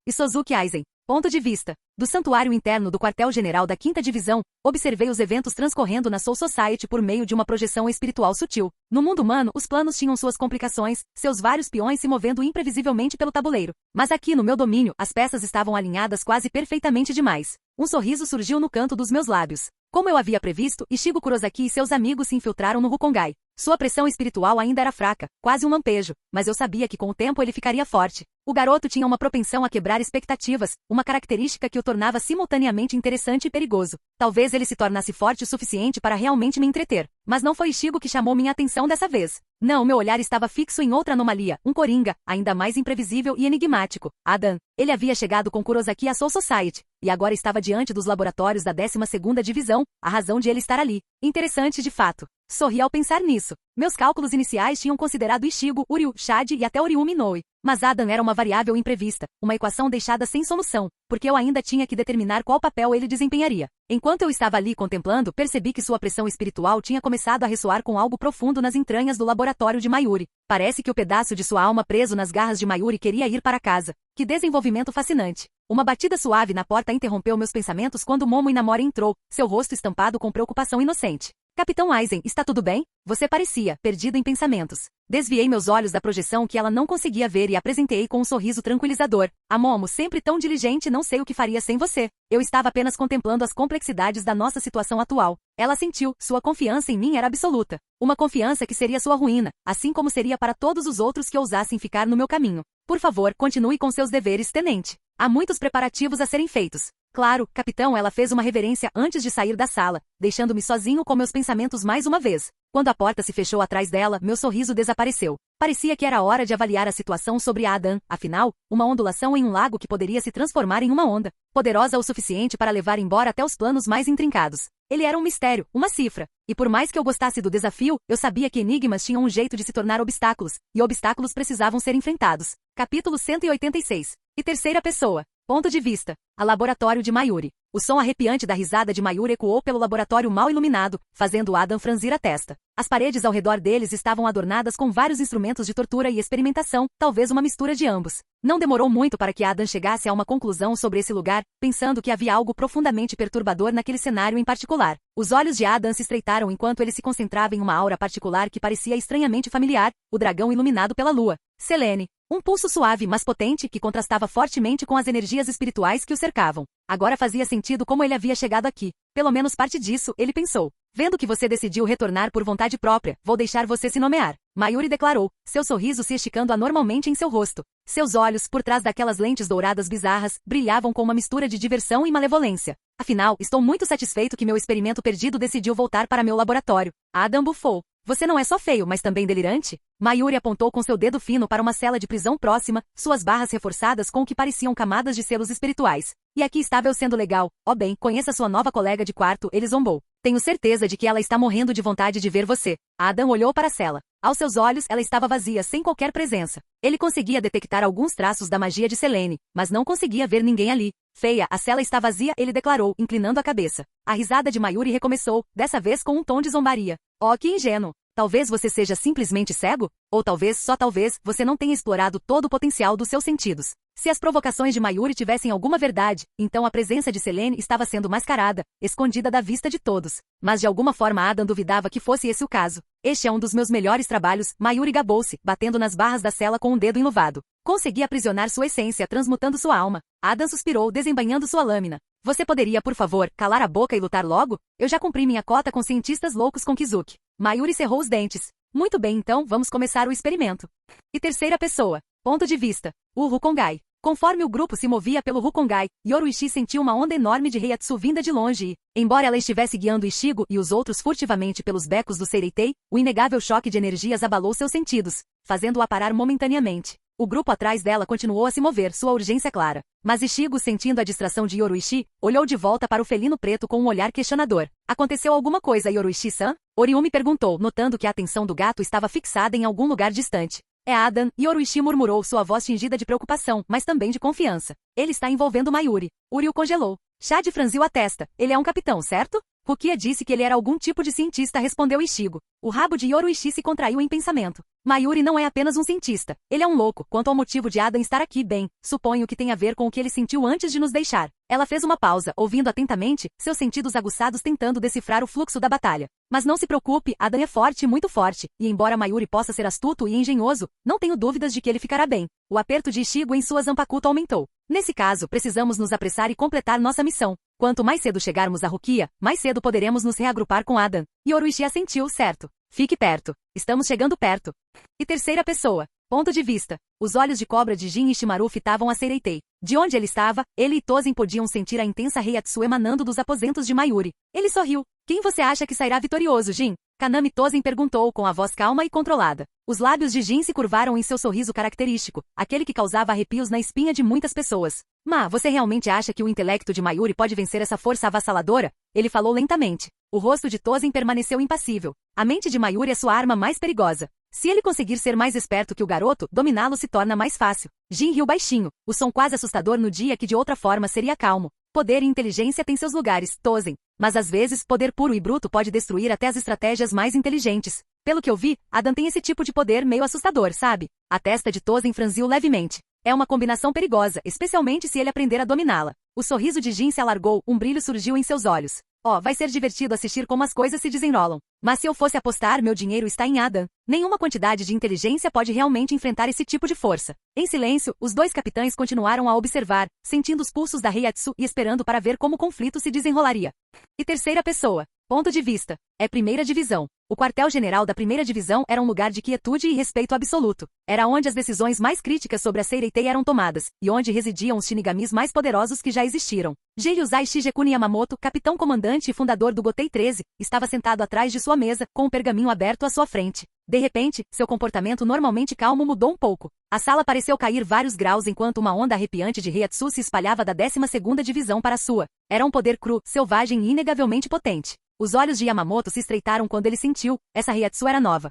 Isozuki Aizen. Ponto de vista. Do santuário interno do quartel-general da 5ª Divisão, observei os eventos transcorrendo na Soul Society por meio de uma projeção espiritual sutil. No mundo humano, os planos tinham suas complicações, seus vários peões se movendo imprevisivelmente pelo tabuleiro. Mas aqui no meu domínio, as peças estavam alinhadas quase perfeitamente demais. Um sorriso surgiu no canto dos meus lábios. Como eu havia previsto, Ishigo Kurosaki e seus amigos se infiltraram no Rukongai. Sua pressão espiritual ainda era fraca, quase um lampejo, mas eu sabia que com o tempo ele ficaria forte. O garoto tinha uma propensão a quebrar expectativas, uma característica que o tornava simultaneamente interessante e perigoso. Talvez ele se tornasse forte o suficiente para realmente me entreter. Mas não foi Ishigo que chamou minha atenção dessa vez. Não, meu olhar estava fixo em outra anomalia, um coringa, ainda mais imprevisível e enigmático. Adan. Ele havia chegado com Kurosaki à Soul Society, e agora estava diante dos laboratórios da 12ª Divisão, a razão de ele estar ali. Interessante de fato. Sorri ao pensar nisso. Meus cálculos iniciais tinham considerado Ishigo, Uryu, Shad e até Oriumi Inoue. Mas Adan era uma variável imprevista, uma equação deixada sem solução, porque eu ainda tinha que determinar qual papel ele desempenharia. Enquanto eu estava ali contemplando, percebi que sua pressão espiritual tinha começado a ressoar com algo profundo nas entranhas do laboratório de Mayuri. Parece que o pedaço de sua alma preso nas garras de Mayuri queria ir para casa. Que desenvolvimento fascinante. Uma batida suave na porta interrompeu meus pensamentos quando Momo Inamori entrou, seu rosto estampado com preocupação inocente. Capitão Aizen, está tudo bem? Você parecia perdido em pensamentos. Desviei meus olhos da projeção que ela não conseguia ver e apresentei com um sorriso tranquilizador. A Momo, sempre tão diligente, não sei o que faria sem você. Eu estava apenas contemplando as complexidades da nossa situação atual. Ela sentiu, sua confiança em mim era absoluta. Uma confiança que seria sua ruína, assim como seria para todos os outros que ousassem ficar no meu caminho. Por favor, continue com seus deveres, tenente. Há muitos preparativos a serem feitos. Claro, capitão, ela fez uma reverência antes de sair da sala, deixando-me sozinho com meus pensamentos mais uma vez. Quando a porta se fechou atrás dela, meu sorriso desapareceu. Parecia que era hora de avaliar a situação sobre Adan, afinal, uma ondulação em um lago que poderia se transformar em uma onda, poderosa o suficiente para levar embora até os planos mais intrincados. Ele era um mistério, uma cifra. E por mais que eu gostasse do desafio, eu sabia que enigmas tinham um jeito de se tornar obstáculos, e obstáculos precisavam ser enfrentados. Capítulo 186. E terceira pessoa. Ponto de vista. A laboratório de Mayuri. O som arrepiante da risada de Mayuri ecoou pelo laboratório mal iluminado, fazendo Adan franzir a testa. As paredes ao redor deles estavam adornadas com vários instrumentos de tortura e experimentação, talvez uma mistura de ambos. Não demorou muito para que Adan chegasse a uma conclusão sobre esse lugar, pensando que havia algo profundamente perturbador naquele cenário em particular. Os olhos de Adan se estreitaram enquanto ele se concentrava em uma aura particular que parecia estranhamente familiar, o dragão iluminado pela lua. Selene. Um pulso suave, mas potente, que contrastava fortemente com as energias espirituais que o cercavam. Agora fazia sentido como ele havia chegado aqui. Pelo menos parte disso, ele pensou. Vendo que você decidiu retornar por vontade própria, vou deixar você se nomear. Mayuri declarou, seu sorriso se esticando anormalmente em seu rosto. Seus olhos, por trás daquelas lentes douradas bizarras, brilhavam com uma mistura de diversão e malevolência. Afinal, estou muito satisfeito que meu experimento perdido decidiu voltar para meu laboratório. Adan bufou. Você não é só feio, mas também delirante? Mayuri apontou com seu dedo fino para uma cela de prisão próxima, suas barras reforçadas com o que pareciam camadas de selos espirituais. E aqui estava eu sendo legal. Oh bem, conheça sua nova colega de quarto, ele zombou. Tenho certeza de que ela está morrendo de vontade de ver você. Adam olhou para a cela. Aos seus olhos, ela estava vazia, sem qualquer presença. Ele conseguia detectar alguns traços da magia de Selene, mas não conseguia ver ninguém ali. Feia, a cela está vazia, ele declarou, inclinando a cabeça. A risada de Mayuri recomeçou, dessa vez com um tom de zombaria. Oh, que ingênuo. Talvez você seja simplesmente cego? Ou talvez, só talvez, você não tenha explorado todo o potencial dos seus sentidos. Se as provocações de Mayuri tivessem alguma verdade, então a presença de Selene estava sendo mascarada, escondida da vista de todos. Mas de alguma forma Adam duvidava que fosse esse o caso. Este é um dos meus melhores trabalhos, Mayuri gabou-se, batendo nas barras da cela com um dedo enluvado. Consegui aprisionar sua essência, transmutando sua alma. Adam suspirou, desembainhando sua lâmina. Você poderia, por favor, calar a boca e lutar logo? Eu já cumpri minha cota com cientistas loucos com Kizuki. Mayuri cerrou os dentes. Muito bem, então, vamos começar o experimento. E terceira pessoa. Ponto de vista. O Rukongai. Conforme o grupo se movia pelo Rukongai, Yoruichi sentiu uma onda enorme de Reiatsu vinda de longe e, embora ela estivesse guiando Ishigo e os outros furtivamente pelos becos do Seireitei, o inegável choque de energias abalou seus sentidos, fazendo-a parar momentaneamente. O grupo atrás dela continuou a se mover, sua urgência clara. Mas Ishigo, sentindo a distração de Yoruichi, olhou de volta para o felino preto com um olhar questionador. Aconteceu alguma coisa, Yoruichi-san? Oriumi perguntou, notando que a atenção do gato estava fixada em algum lugar distante. É Adan, Yoruishi murmurou, sua voz tingida de preocupação, mas também de confiança. Ele está envolvendo Mayuri. Uri o congelou. Chad franziu a testa. Ele é um capitão, certo? Rukia disse que ele era algum tipo de cientista, respondeu Ichigo. O rabo de Yoruishi se contraiu em pensamento. Mayuri não é apenas um cientista. Ele é um louco. Quanto ao motivo de Adan estar aqui, bem, suponho que tem a ver com o que ele sentiu antes de nos deixar. Ela fez uma pausa, ouvindo atentamente, seus sentidos aguçados tentando decifrar o fluxo da batalha. Mas não se preocupe, Adan é forte, muito forte, e embora Mayuri possa ser astuto e engenhoso, não tenho dúvidas de que ele ficará bem. O aperto de Ichigo em sua Zanpakuto aumentou. Nesse caso, precisamos nos apressar e completar nossa missão. Quanto mais cedo chegarmos a Rukia, mais cedo poderemos nos reagrupar com Adan. Yoruishi assentiu, certo. Fique perto. Estamos chegando perto. E terceira pessoa. Ponto de vista. Os olhos de cobra de Jin Ishimaru fitavam a Seireitei. De onde ele estava, ele e Tozen podiam sentir a intensa Reiatsu emanando dos aposentos de Mayuri. Ele sorriu. Quem você acha que sairá vitorioso, Jin? Kanami Tozen perguntou com a voz calma e controlada. Os lábios de Jin se curvaram em seu sorriso característico, aquele que causava arrepios na espinha de muitas pessoas. Ma, você realmente acha que o intelecto de Mayuri pode vencer essa força avassaladora? Ele falou lentamente. O rosto de Tozen permaneceu impassível. A mente de Mayuri é sua arma mais perigosa. Se ele conseguir ser mais esperto que o garoto, dominá-lo se torna mais fácil. Jin riu baixinho, o som quase assustador no dia que de outra forma seria calmo. Poder e inteligência têm seus lugares, Tozen. Mas às vezes, poder puro e bruto pode destruir até as estratégias mais inteligentes. Pelo que eu vi, Adan tem esse tipo de poder meio assustador, sabe? A testa de Tozen franziu levemente. É uma combinação perigosa, especialmente se ele aprender a dominá-la. O sorriso de Jin se alargou, um brilho surgiu em seus olhos. Oh, vai ser divertido assistir como as coisas se desenrolam. Mas se eu fosse apostar, meu dinheiro está em Adan. Nenhuma quantidade de inteligência pode realmente enfrentar esse tipo de força. Em silêncio, os dois capitães continuaram a observar, sentindo os pulsos da Reiatsu e esperando para ver como o conflito se desenrolaria. E terceira pessoa. Ponto de vista. É primeira divisão. O quartel-general da primeira divisão era um lugar de quietude e respeito absoluto. Era onde as decisões mais críticas sobre a Seireitei eram tomadas, e onde residiam os shinigamis mais poderosos que já existiram. Jeiryuzai Shigekuni Yamamoto, capitão-comandante e fundador do Gotei 13, estava sentado atrás de sua mesa, com um pergaminho aberto à sua frente. De repente, seu comportamento normalmente calmo mudou um pouco. A sala pareceu cair vários graus enquanto uma onda arrepiante de Reiatsu se espalhava da 12ª divisão para a sua. Era um poder cru, selvagem e inegavelmente potente. Os olhos de Yamamoto se estreitaram quando ele sentiu, essa Reiatsu era nova.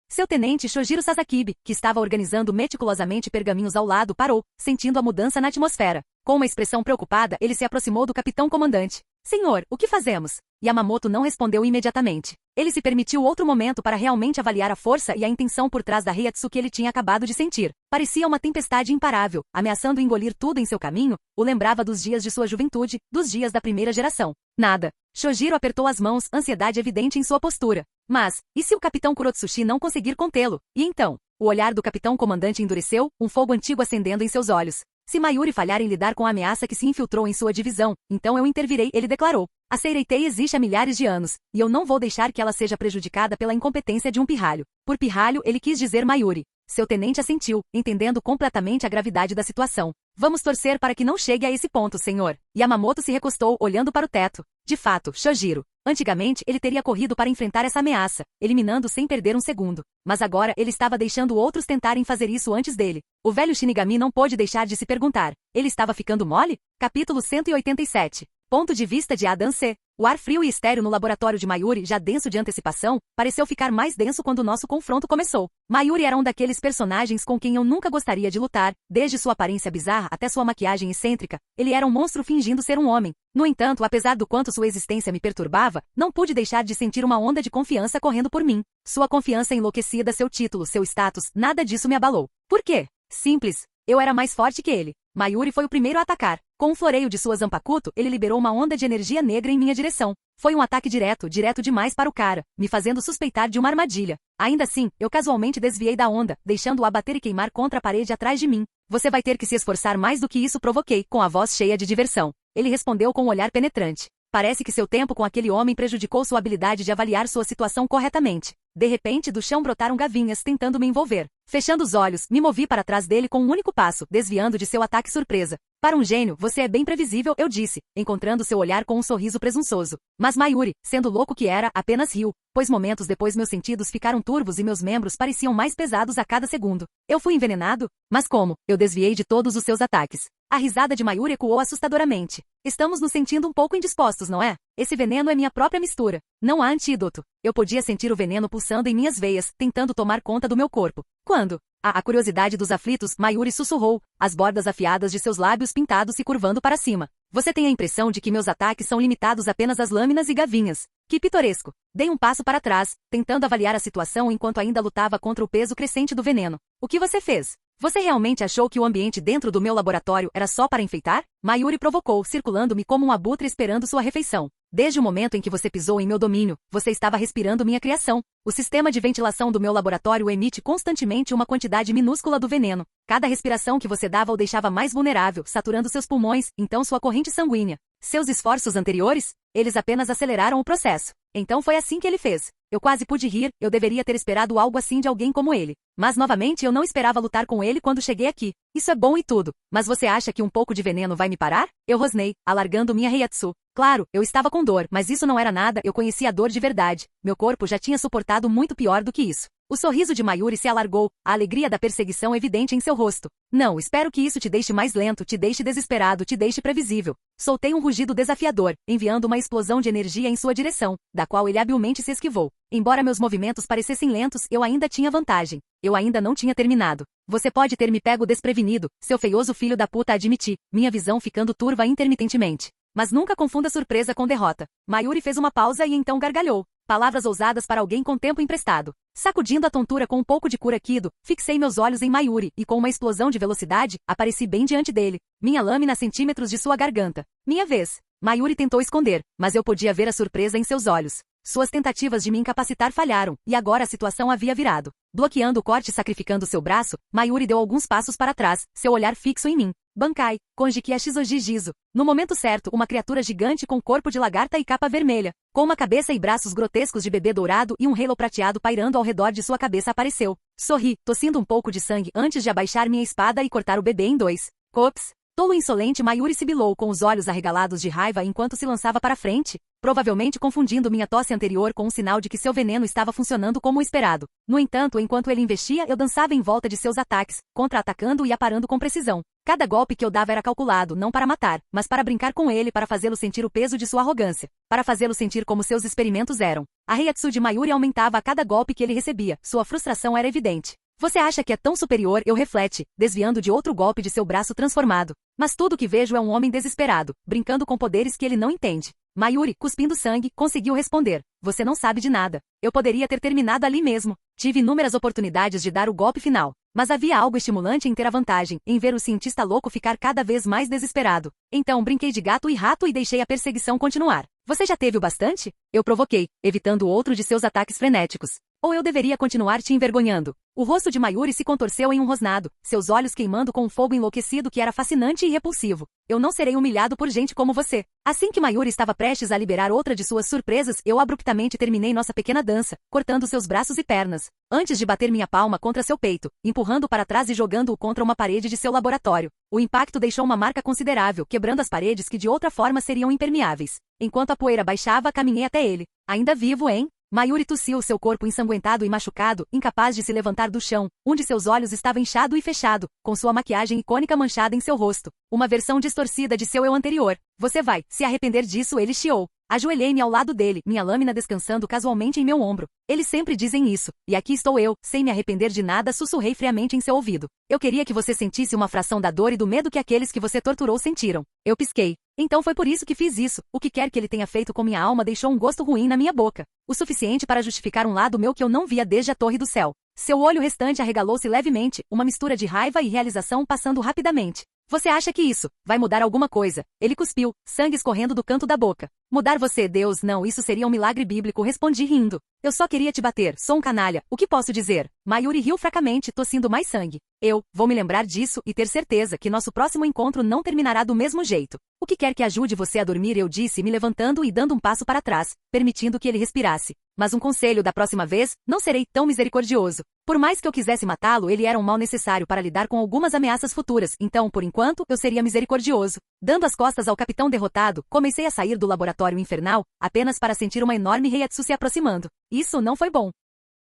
Seu tenente Shojiro Sasakibe, que estava organizando meticulosamente pergaminhos ao lado, parou, sentindo a mudança na atmosfera. Com uma expressão preocupada, ele se aproximou do capitão-comandante. Senhor, o que fazemos? Yamamoto não respondeu imediatamente. Ele se permitiu outro momento para realmente avaliar a força e a intenção por trás da Reiatsu que ele tinha acabado de sentir. Parecia uma tempestade imparável, ameaçando engolir tudo em seu caminho, o lembrava dos dias de sua juventude, dos dias da primeira geração. Nada. Shojiro apertou as mãos, ansiedade evidente em sua postura. Mas, e se o capitão Kurotsushi não conseguir contê-lo? E então? O olhar do capitão-comandante endureceu, um fogo antigo acendendo em seus olhos. Se Mayuri falhar em lidar com a ameaça que se infiltrou em sua divisão, então eu intervirei, ele declarou. A Seireitei existe há milhares de anos, e eu não vou deixar que ela seja prejudicada pela incompetência de um pirralho. Por pirralho, ele quis dizer Mayuri. Seu tenente assentiu, entendendo completamente a gravidade da situação. Vamos torcer para que não chegue a esse ponto, senhor. Yamamoto se recostou, olhando para o teto. De fato, Shojiro. Antigamente, ele teria corrido para enfrentar essa ameaça, eliminando sem perder um segundo. Mas agora, ele estava deixando outros tentarem fazer isso antes dele. O velho Shinigami não pôde deixar de se perguntar. Ele estava ficando mole? Capítulo 187. Ponto de vista de Adan C. O ar frio e estéril no laboratório de Mayuri, já denso de antecipação, pareceu ficar mais denso quando o nosso confronto começou. Mayuri era um daqueles personagens com quem eu nunca gostaria de lutar, desde sua aparência bizarra até sua maquiagem excêntrica. Ele era um monstro fingindo ser um homem. No entanto, apesar do quanto sua existência me perturbava, não pude deixar de sentir uma onda de confiança correndo por mim. Sua confiança enlouquecida, seu título, seu status, nada disso me abalou. Por quê? Simples. Eu era mais forte que ele. Mayuri foi o primeiro a atacar. Com um floreio de sua Zanpakuto, ele liberou uma onda de energia negra em minha direção. Foi um ataque direto demais para o cara, me fazendo suspeitar de uma armadilha. Ainda assim, eu casualmente desviei da onda, deixando-o abater e queimar contra a parede atrás de mim. Você vai ter que se esforçar mais do que isso, provoquei, com a voz cheia de diversão. Ele respondeu com um olhar penetrante. Parece que seu tempo com aquele homem prejudicou sua habilidade de avaliar sua situação corretamente. De repente, do chão brotaram gavinhas, tentando me envolver. Fechando os olhos, me movi para trás dele com um único passo, desviando de seu ataque surpresa. Para um gênio, você é bem previsível, eu disse, encontrando seu olhar com um sorriso presunçoso. Mas Mayuri, sendo louco que era, apenas riu, pois momentos depois meus sentidos ficaram turvos e meus membros pareciam mais pesados a cada segundo. Eu fui envenenado? Mas como? Eu desviei de todos os seus ataques. A risada de Mayuri ecoou assustadoramente. Estamos nos sentindo um pouco indispostos, não é? Esse veneno é minha própria mistura. Não há antídoto. Eu podia sentir o veneno pulsando em minhas veias, tentando tomar conta do meu corpo. Quando? A curiosidade dos aflitos, Mayuri sussurrou, as bordas afiadas de seus lábios pintados se curvando para cima. Você tem a impressão de que meus ataques são limitados apenas às lâminas e gavinhas. Que pitoresco. Dei um passo para trás, tentando avaliar a situação enquanto ainda lutava contra o peso crescente do veneno. O que você fez? Você realmente achou que o ambiente dentro do meu laboratório era só para enfeitar? Mayuri provocou, circulando-me como um abutre esperando sua refeição. Desde o momento em que você pisou em meu domínio, você estava respirando minha criação. O sistema de ventilação do meu laboratório emite constantemente uma quantidade minúscula do veneno. Cada respiração que você dava o deixava mais vulnerável, saturando seus pulmões, então sua corrente sanguínea. Seus esforços anteriores? Eles apenas aceleraram o processo. Então foi assim que ele fez. Eu quase pude rir, eu deveria ter esperado algo assim de alguém como ele. Mas novamente eu não esperava lutar com ele quando cheguei aqui. Isso é bom e tudo. Mas você acha que um pouco de veneno vai me parar? Eu rosnei, alargando minha Heiatsu. Claro, eu estava com dor, mas isso não era nada, eu conhecia a dor de verdade. Meu corpo já tinha suportado muito pior do que isso. O sorriso de Mayuri se alargou, a alegria da perseguição evidente em seu rosto. Não, espero que isso te deixe mais lento, te deixe desesperado, te deixe previsível. Soltei um rugido desafiador, enviando uma explosão de energia em sua direção, da qual ele habilmente se esquivou. Embora meus movimentos parecessem lentos, eu ainda tinha vantagem. Eu ainda não tinha terminado. Você pode ter me pego desprevenido, seu feioso filho da puta, admiti, minha visão ficando turva intermitentemente. Mas nunca confunda surpresa com derrota. Mayuri fez uma pausa e então gargalhou. Palavras ousadas para alguém com tempo emprestado. Sacudindo a tontura com um pouco de Kurakido, fixei meus olhos em Mayuri e com uma explosão de velocidade, apareci bem diante dele. Minha lâmina a centímetros de sua garganta. Minha vez. Mayuri tentou esconder, mas eu podia ver a surpresa em seus olhos. Suas tentativas de me incapacitar falharam, e agora a situação havia virado. Bloqueando o corte e sacrificando seu braço, Mayuri deu alguns passos para trás, seu olhar fixo em mim. Bankai, Konjiki Ashizoji Jizo. No momento certo, uma criatura gigante com corpo de lagarta e capa vermelha, com uma cabeça e braços grotescos de bebê dourado e um halo prateado pairando ao redor de sua cabeça apareceu. Sorri, tossindo um pouco de sangue antes de abaixar minha espada e cortar o bebê em dois. Cops. Tolo insolente, Mayuri sibilou com os olhos arregalados de raiva enquanto se lançava para frente, provavelmente confundindo minha tosse anterior com um sinal de que seu veneno estava funcionando como o esperado. No entanto, enquanto ele investia, eu dançava em volta de seus ataques, contra-atacando e aparando com precisão. Cada golpe que eu dava era calculado, não para matar, mas para brincar com ele, para fazê-lo sentir o peso de sua arrogância, para fazê-lo sentir como seus experimentos eram. A Heiatsu de Mayuri aumentava a cada golpe que ele recebia, sua frustração era evidente. Você acha que é tão superior? Eu reflete, desviando de outro golpe de seu braço transformado. Mas tudo que vejo é um homem desesperado, brincando com poderes que ele não entende. Mayuri, cuspindo sangue, conseguiu responder. Você não sabe de nada. Eu poderia ter terminado ali mesmo. Tive inúmeras oportunidades de dar o golpe final. Mas havia algo estimulante em ter a vantagem, em ver o cientista louco ficar cada vez mais desesperado. Então brinquei de gato e rato e deixei a perseguição continuar. Você já teve o bastante? Eu provoquei, evitando outro de seus ataques frenéticos. Ou eu deveria continuar te envergonhando? O rosto de Mayuri se contorceu em um rosnado, seus olhos queimando com um fogo enlouquecido que era fascinante e repulsivo. Eu não serei humilhado por gente como você. Assim que Mayuri estava prestes a liberar outra de suas surpresas, eu abruptamente terminei nossa pequena dança, cortando seus braços e pernas, antes de bater minha palma contra seu peito, empurrando para trás e jogando-o contra uma parede de seu laboratório. O impacto deixou uma marca considerável, quebrando as paredes que de outra forma seriam impermeáveis. Enquanto a poeira baixava, caminhei até ele. Ainda vivo, hein? Mayuri tossiu, seu corpo ensanguentado e machucado, incapaz de se levantar do chão. Um de seus olhos estava inchado e fechado, com sua maquiagem icônica manchada em seu rosto. Uma versão distorcida de seu eu anterior. Você vai se arrepender disso, ele chiou. Ajoelhei-me ao lado dele, minha lâmina descansando casualmente em meu ombro. Eles sempre dizem isso, e aqui estou eu, sem me arrepender de nada, sussurrei friamente em seu ouvido. Eu queria que você sentisse uma fração da dor e do medo que aqueles que você torturou sentiram. Eu pisquei. Então foi por isso que fiz isso. O que quer que ele tenha feito com minha alma deixou um gosto ruim na minha boca. O suficiente para justificar um lado meu que eu não via desde a Torre do Céu. Seu olho restante arregalou-se levemente, uma mistura de raiva e realização passando rapidamente. Você acha que isso vai mudar alguma coisa? Ele cuspiu, sangue escorrendo do canto da boca. Mudar você, Deus, não, isso seria um milagre bíblico, respondi rindo. Eu só queria te bater, sou um canalha, o que posso dizer? Mayuri riu fracamente, tossindo mais sangue. Eu vou me lembrar disso e ter certeza que nosso próximo encontro não terminará do mesmo jeito. O que quer que ajude você a dormir, eu disse, me levantando e dando um passo para trás, permitindo que ele respirasse. Mas um conselho, da próxima vez, não serei tão misericordioso. Por mais que eu quisesse matá-lo, ele era um mal necessário para lidar com algumas ameaças futuras, então, por enquanto, eu seria misericordioso. Dando as costas ao capitão derrotado, comecei a sair do laboratório infernal, apenas para sentir uma enorme Heiatsu se aproximando. Isso não foi bom.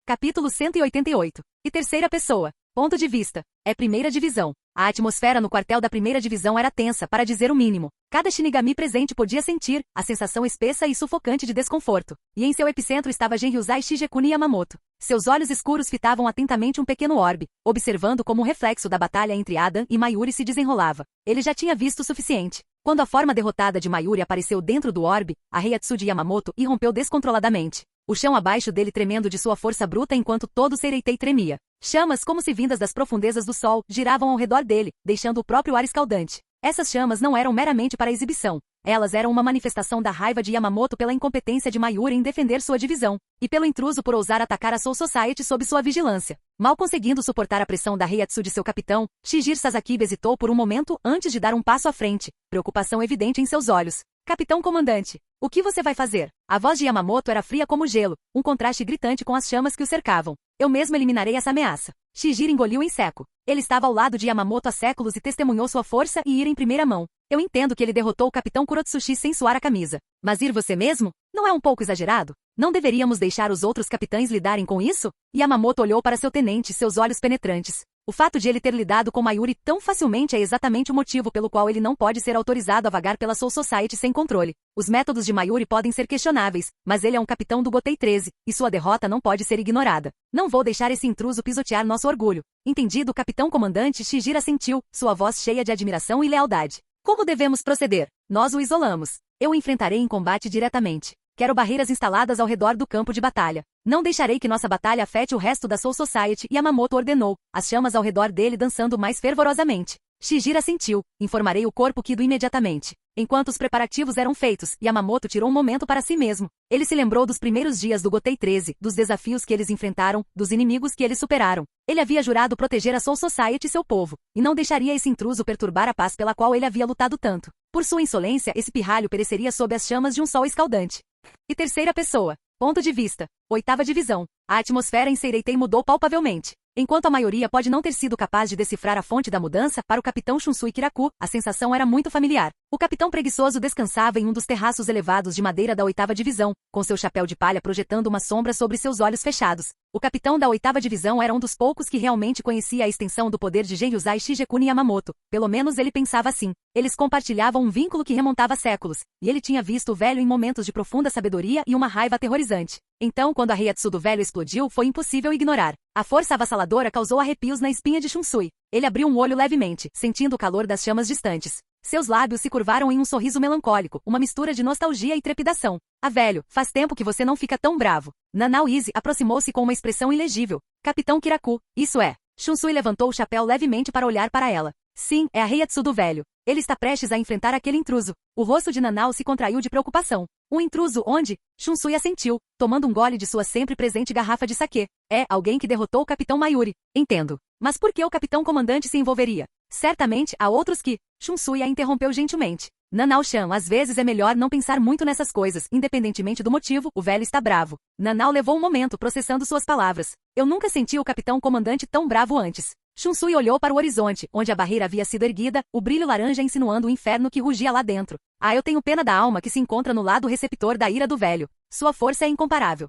Capítulo 188. E terceira pessoa. Ponto de vista. É primeira divisão. A atmosfera no quartel da primeira divisão era tensa, para dizer o mínimo. Cada Shinigami presente podia sentir a sensação espessa e sufocante de desconforto. E em seu epicentro estava Genryuzai Shigekuni Yamamoto. Seus olhos escuros fitavam atentamente um pequeno orbe, observando como o reflexo da batalha entre Adam e Mayuri se desenrolava. Ele já tinha visto o suficiente. Quando a forma derrotada de Mayuri apareceu dentro do orbe, a Heiatsu de Yamamoto irrompeu descontroladamente. O chão abaixo dele tremendo de sua força bruta enquanto todo o Seireitei tremia. Chamas, como se vindas das profundezas do sol, giravam ao redor dele, deixando o próprio ar escaldante. Essas chamas não eram meramente para exibição. Elas eram uma manifestação da raiva de Yamamoto pela incompetência de Mayuri em defender sua divisão, e pelo intruso por ousar atacar a Soul Society sob sua vigilância. Mal conseguindo suportar a pressão da Heiatsu de seu capitão, Shijiro Sasakibe hesitou por um momento antes de dar um passo à frente, preocupação evidente em seus olhos. Capitão comandante, o que você vai fazer? A voz de Yamamoto era fria como gelo, um contraste gritante com as chamas que o cercavam. Eu mesmo eliminarei essa ameaça. Shijiro engoliu em seco. Ele estava ao lado de Yamamoto há séculos e testemunhou sua força e ira em primeira mão. Eu entendo que ele derrotou o capitão Kurotsuchi sem suar a camisa. Mas ir você mesmo? Não é um pouco exagerado? Não deveríamos deixar os outros capitães lidarem com isso? Yamamoto olhou para seu tenente, seus olhos penetrantes. O fato de ele ter lidado com Mayuri tão facilmente é exatamente o motivo pelo qual ele não pode ser autorizado a vagar pela Soul Society sem controle. Os métodos de Mayuri podem ser questionáveis, mas ele é um capitão do Gotei 13, e sua derrota não pode ser ignorada. Não vou deixar esse intruso pisotear nosso orgulho. Entendido, capitão comandante. Shijiro assentiu, sua voz cheia de admiração e lealdade. Como devemos proceder? Nós o isolamos. Eu o enfrentarei em combate diretamente. Quero barreiras instaladas ao redor do campo de batalha. Não deixarei que nossa batalha afete o resto da Soul Society, Yamamoto ordenou, as chamas ao redor dele dançando mais fervorosamente. Shijiro assentiu. Informarei o corpo Kido imediatamente. Enquanto os preparativos eram feitos, Yamamoto tirou um momento para si mesmo. Ele se lembrou dos primeiros dias do Gotei 13, dos desafios que eles enfrentaram, dos inimigos que eles superaram. Ele havia jurado proteger a Soul Society e seu povo, e não deixaria esse intruso perturbar a paz pela qual ele havia lutado tanto. Por sua insolência, esse pirralho pereceria sob as chamas de um sol escaldante. E terceira pessoa. Ponto de vista. 8ª divisão. A atmosfera em Seireitei mudou palpavelmente. Enquanto a maioria pode não ter sido capaz de decifrar a fonte da mudança, para o capitão Shunsui Kiraku, a sensação era muito familiar. O capitão preguiçoso descansava em um dos terraços elevados de madeira da 8ª divisão, com seu chapéu de palha projetando uma sombra sobre seus olhos fechados. O capitão da 8ª divisão era um dos poucos que realmente conhecia a extensão do poder de Genryuzai Shigekuni Yamamoto. Pelo menos ele pensava assim. Eles compartilhavam um vínculo que remontava séculos, e ele tinha visto o velho em momentos de profunda sabedoria e uma raiva aterrorizante. Então, quando a Heiatsu do velho explodiu, foi impossível ignorar. A força avassaladora causou arrepios na espinha de Shunsui. Ele abriu um olho levemente, sentindo o calor das chamas distantes. Seus lábios se curvaram em um sorriso melancólico, uma mistura de nostalgia e trepidação. Ah, velho, faz tempo que você não fica tão bravo. Nanao Izzy aproximou-se com uma expressão ilegível. Capitão Kiraku, isso é. Shunsui levantou o chapéu levemente para olhar para ela. Sim, é a Heiatsu do velho. Ele está prestes a enfrentar aquele intruso. O rosto de Nanao se contraiu de preocupação. Um intruso onde? Shunsui assentiu, tomando um gole de sua sempre presente garrafa de saquê. É alguém que derrotou o capitão Mayuri. Entendo. Mas por que o capitão comandante se envolveria? Certamente há outros que... Shunsui a interrompeu gentilmente. Nanao-chan, às vezes é melhor não pensar muito nessas coisas, independentemente do motivo, o velho está bravo. Nanao levou um momento processando suas palavras. Eu nunca senti o capitão comandante tão bravo antes. Shunsui olhou para o horizonte, onde a barreira havia sido erguida, o brilho laranja insinuando o inferno que rugia lá dentro. Ah, eu tenho pena da alma que se encontra no lado receptor da ira do velho. Sua força é incomparável.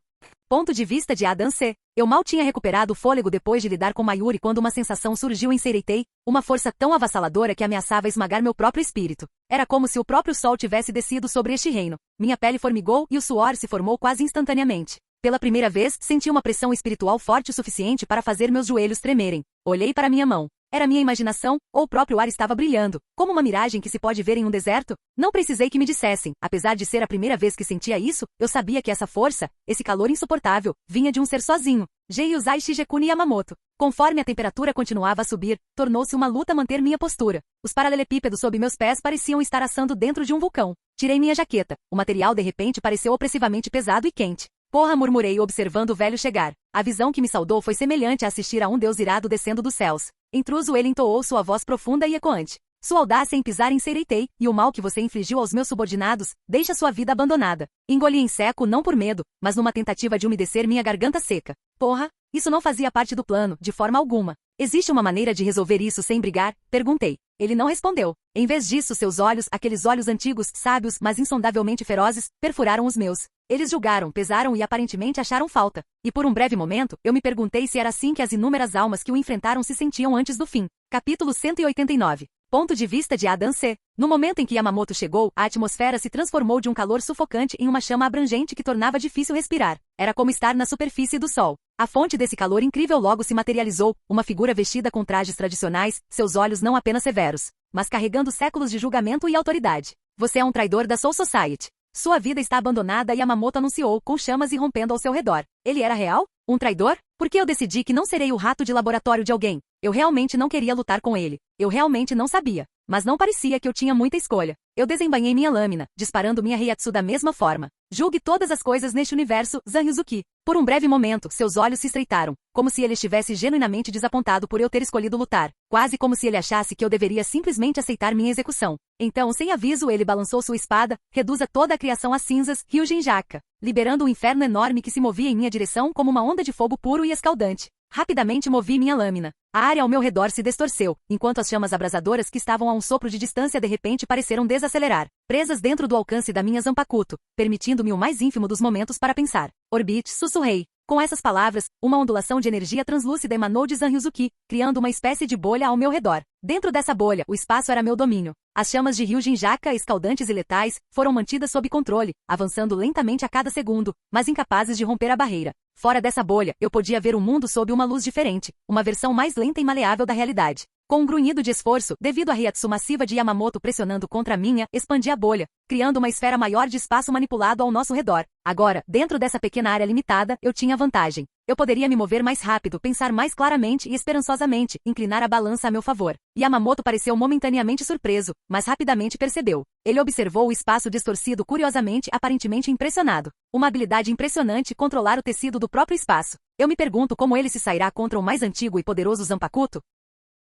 Ponto de vista de Adam C. Eu mal tinha recuperado o fôlego depois de lidar com Mayuri quando uma sensação surgiu em Seireitei, uma força tão avassaladora que ameaçava esmagar meu próprio espírito. Era como se o próprio sol tivesse descido sobre este reino. Minha pele formigou e o suor se formou quase instantaneamente. Pela primeira vez, senti uma pressão espiritual forte o suficiente para fazer meus joelhos tremerem. Olhei para minha mão. Era minha imaginação, ou o próprio ar estava brilhando, como uma miragem que se pode ver em um deserto? Não precisei que me dissessem, apesar de ser a primeira vez que sentia isso, eu sabia que essa força, esse calor insuportável, vinha de um ser sozinho, Genryuzai Shigekuni Yamamoto. Conforme a temperatura continuava a subir, tornou-se uma luta manter minha postura. Os paralelepípedos sob meus pés pareciam estar assando dentro de um vulcão. Tirei minha jaqueta, o material de repente pareceu opressivamente pesado e quente. Porra, murmurei observando o velho chegar. A visão que me saudou foi semelhante a assistir a um deus irado descendo dos céus. Intruso, ele entoou sua voz profunda e ecoante. Sua audácia em pisar em Seireitei, e o mal que você infligiu aos meus subordinados, deixa sua vida abandonada. Engoli em seco não por medo, mas numa tentativa de umedecer minha garganta seca. Porra, isso não fazia parte do plano, de forma alguma. Existe uma maneira de resolver isso sem brigar? Perguntei. Ele não respondeu. Em vez disso, seus olhos, aqueles olhos antigos, sábios, mas insondavelmente ferozes, perfuraram os meus. Eles julgaram, pesaram e aparentemente acharam falta. E por um breve momento, eu me perguntei se era assim que as inúmeras almas que o enfrentaram se sentiam antes do fim. Capítulo 189. Ponto de vista de Adam C. No momento em que Yamamoto chegou, a atmosfera se transformou de um calor sufocante em uma chama abrangente que tornava difícil respirar. Era como estar na superfície do sol. A fonte desse calor incrível logo se materializou, uma figura vestida com trajes tradicionais, seus olhos não apenas severos, mas carregando séculos de julgamento e autoridade. Você é um traidor da Soul Society. Sua vida está abandonada e Yamamoto anunciou, com chamas irrompendo ao seu redor. Ele era real? Um traidor? Porque eu decidi que não serei o rato de laboratório de alguém. Eu realmente não queria lutar com ele. Eu realmente não sabia. Mas não parecia que eu tinha muita escolha. Eu desembainhei minha lâmina, disparando minha Heiatsu da mesma forma. Julgue todas as coisas neste universo, Zanryuzuki. Por um breve momento, seus olhos se estreitaram, como se ele estivesse genuinamente desapontado por eu ter escolhido lutar, quase como se ele achasse que eu deveria simplesmente aceitar minha execução. Então, sem aviso, ele balançou sua espada, reduza toda a criação a cinzas, Ryujinjaka, liberando um inferno enorme que se movia em minha direção como uma onda de fogo puro e escaldante. Rapidamente movi minha lâmina. A área ao meu redor se distorceu, enquanto as chamas abrasadoras que estavam a um sopro de distância de repente pareceram desacelerar, presas dentro do alcance da minha Zanpakuto, permitindo-me o mais ínfimo dos momentos para pensar. Orbite, sussurrei. Com essas palavras, uma ondulação de energia translúcida emanou de Zanryuzuki, criando uma espécie de bolha ao meu redor. Dentro dessa bolha, o espaço era meu domínio. As chamas de Ryujinjaka, escaldantes e letais, foram mantidas sob controle, avançando lentamente a cada segundo, mas incapazes de romper a barreira. Fora dessa bolha, eu podia ver o mundo sob uma luz diferente, uma versão mais lenta e maleável da realidade. Com um grunhido de esforço, devido à Heiatsu massiva de Yamamoto pressionando contra a minha, expandi a bolha, criando uma esfera maior de espaço manipulado ao nosso redor. Agora, dentro dessa pequena área limitada, eu tinha vantagem. Eu poderia me mover mais rápido, pensar mais claramente e esperançosamente, inclinar a balança a meu favor. Yamamoto pareceu momentaneamente surpreso, mas rapidamente percebeu. Ele observou o espaço distorcido curiosamente, aparentemente impressionado. Uma habilidade impressionante controlar o tecido do próprio espaço. Eu me pergunto como ele se sairá contra o mais antigo e poderoso Zanpakuto?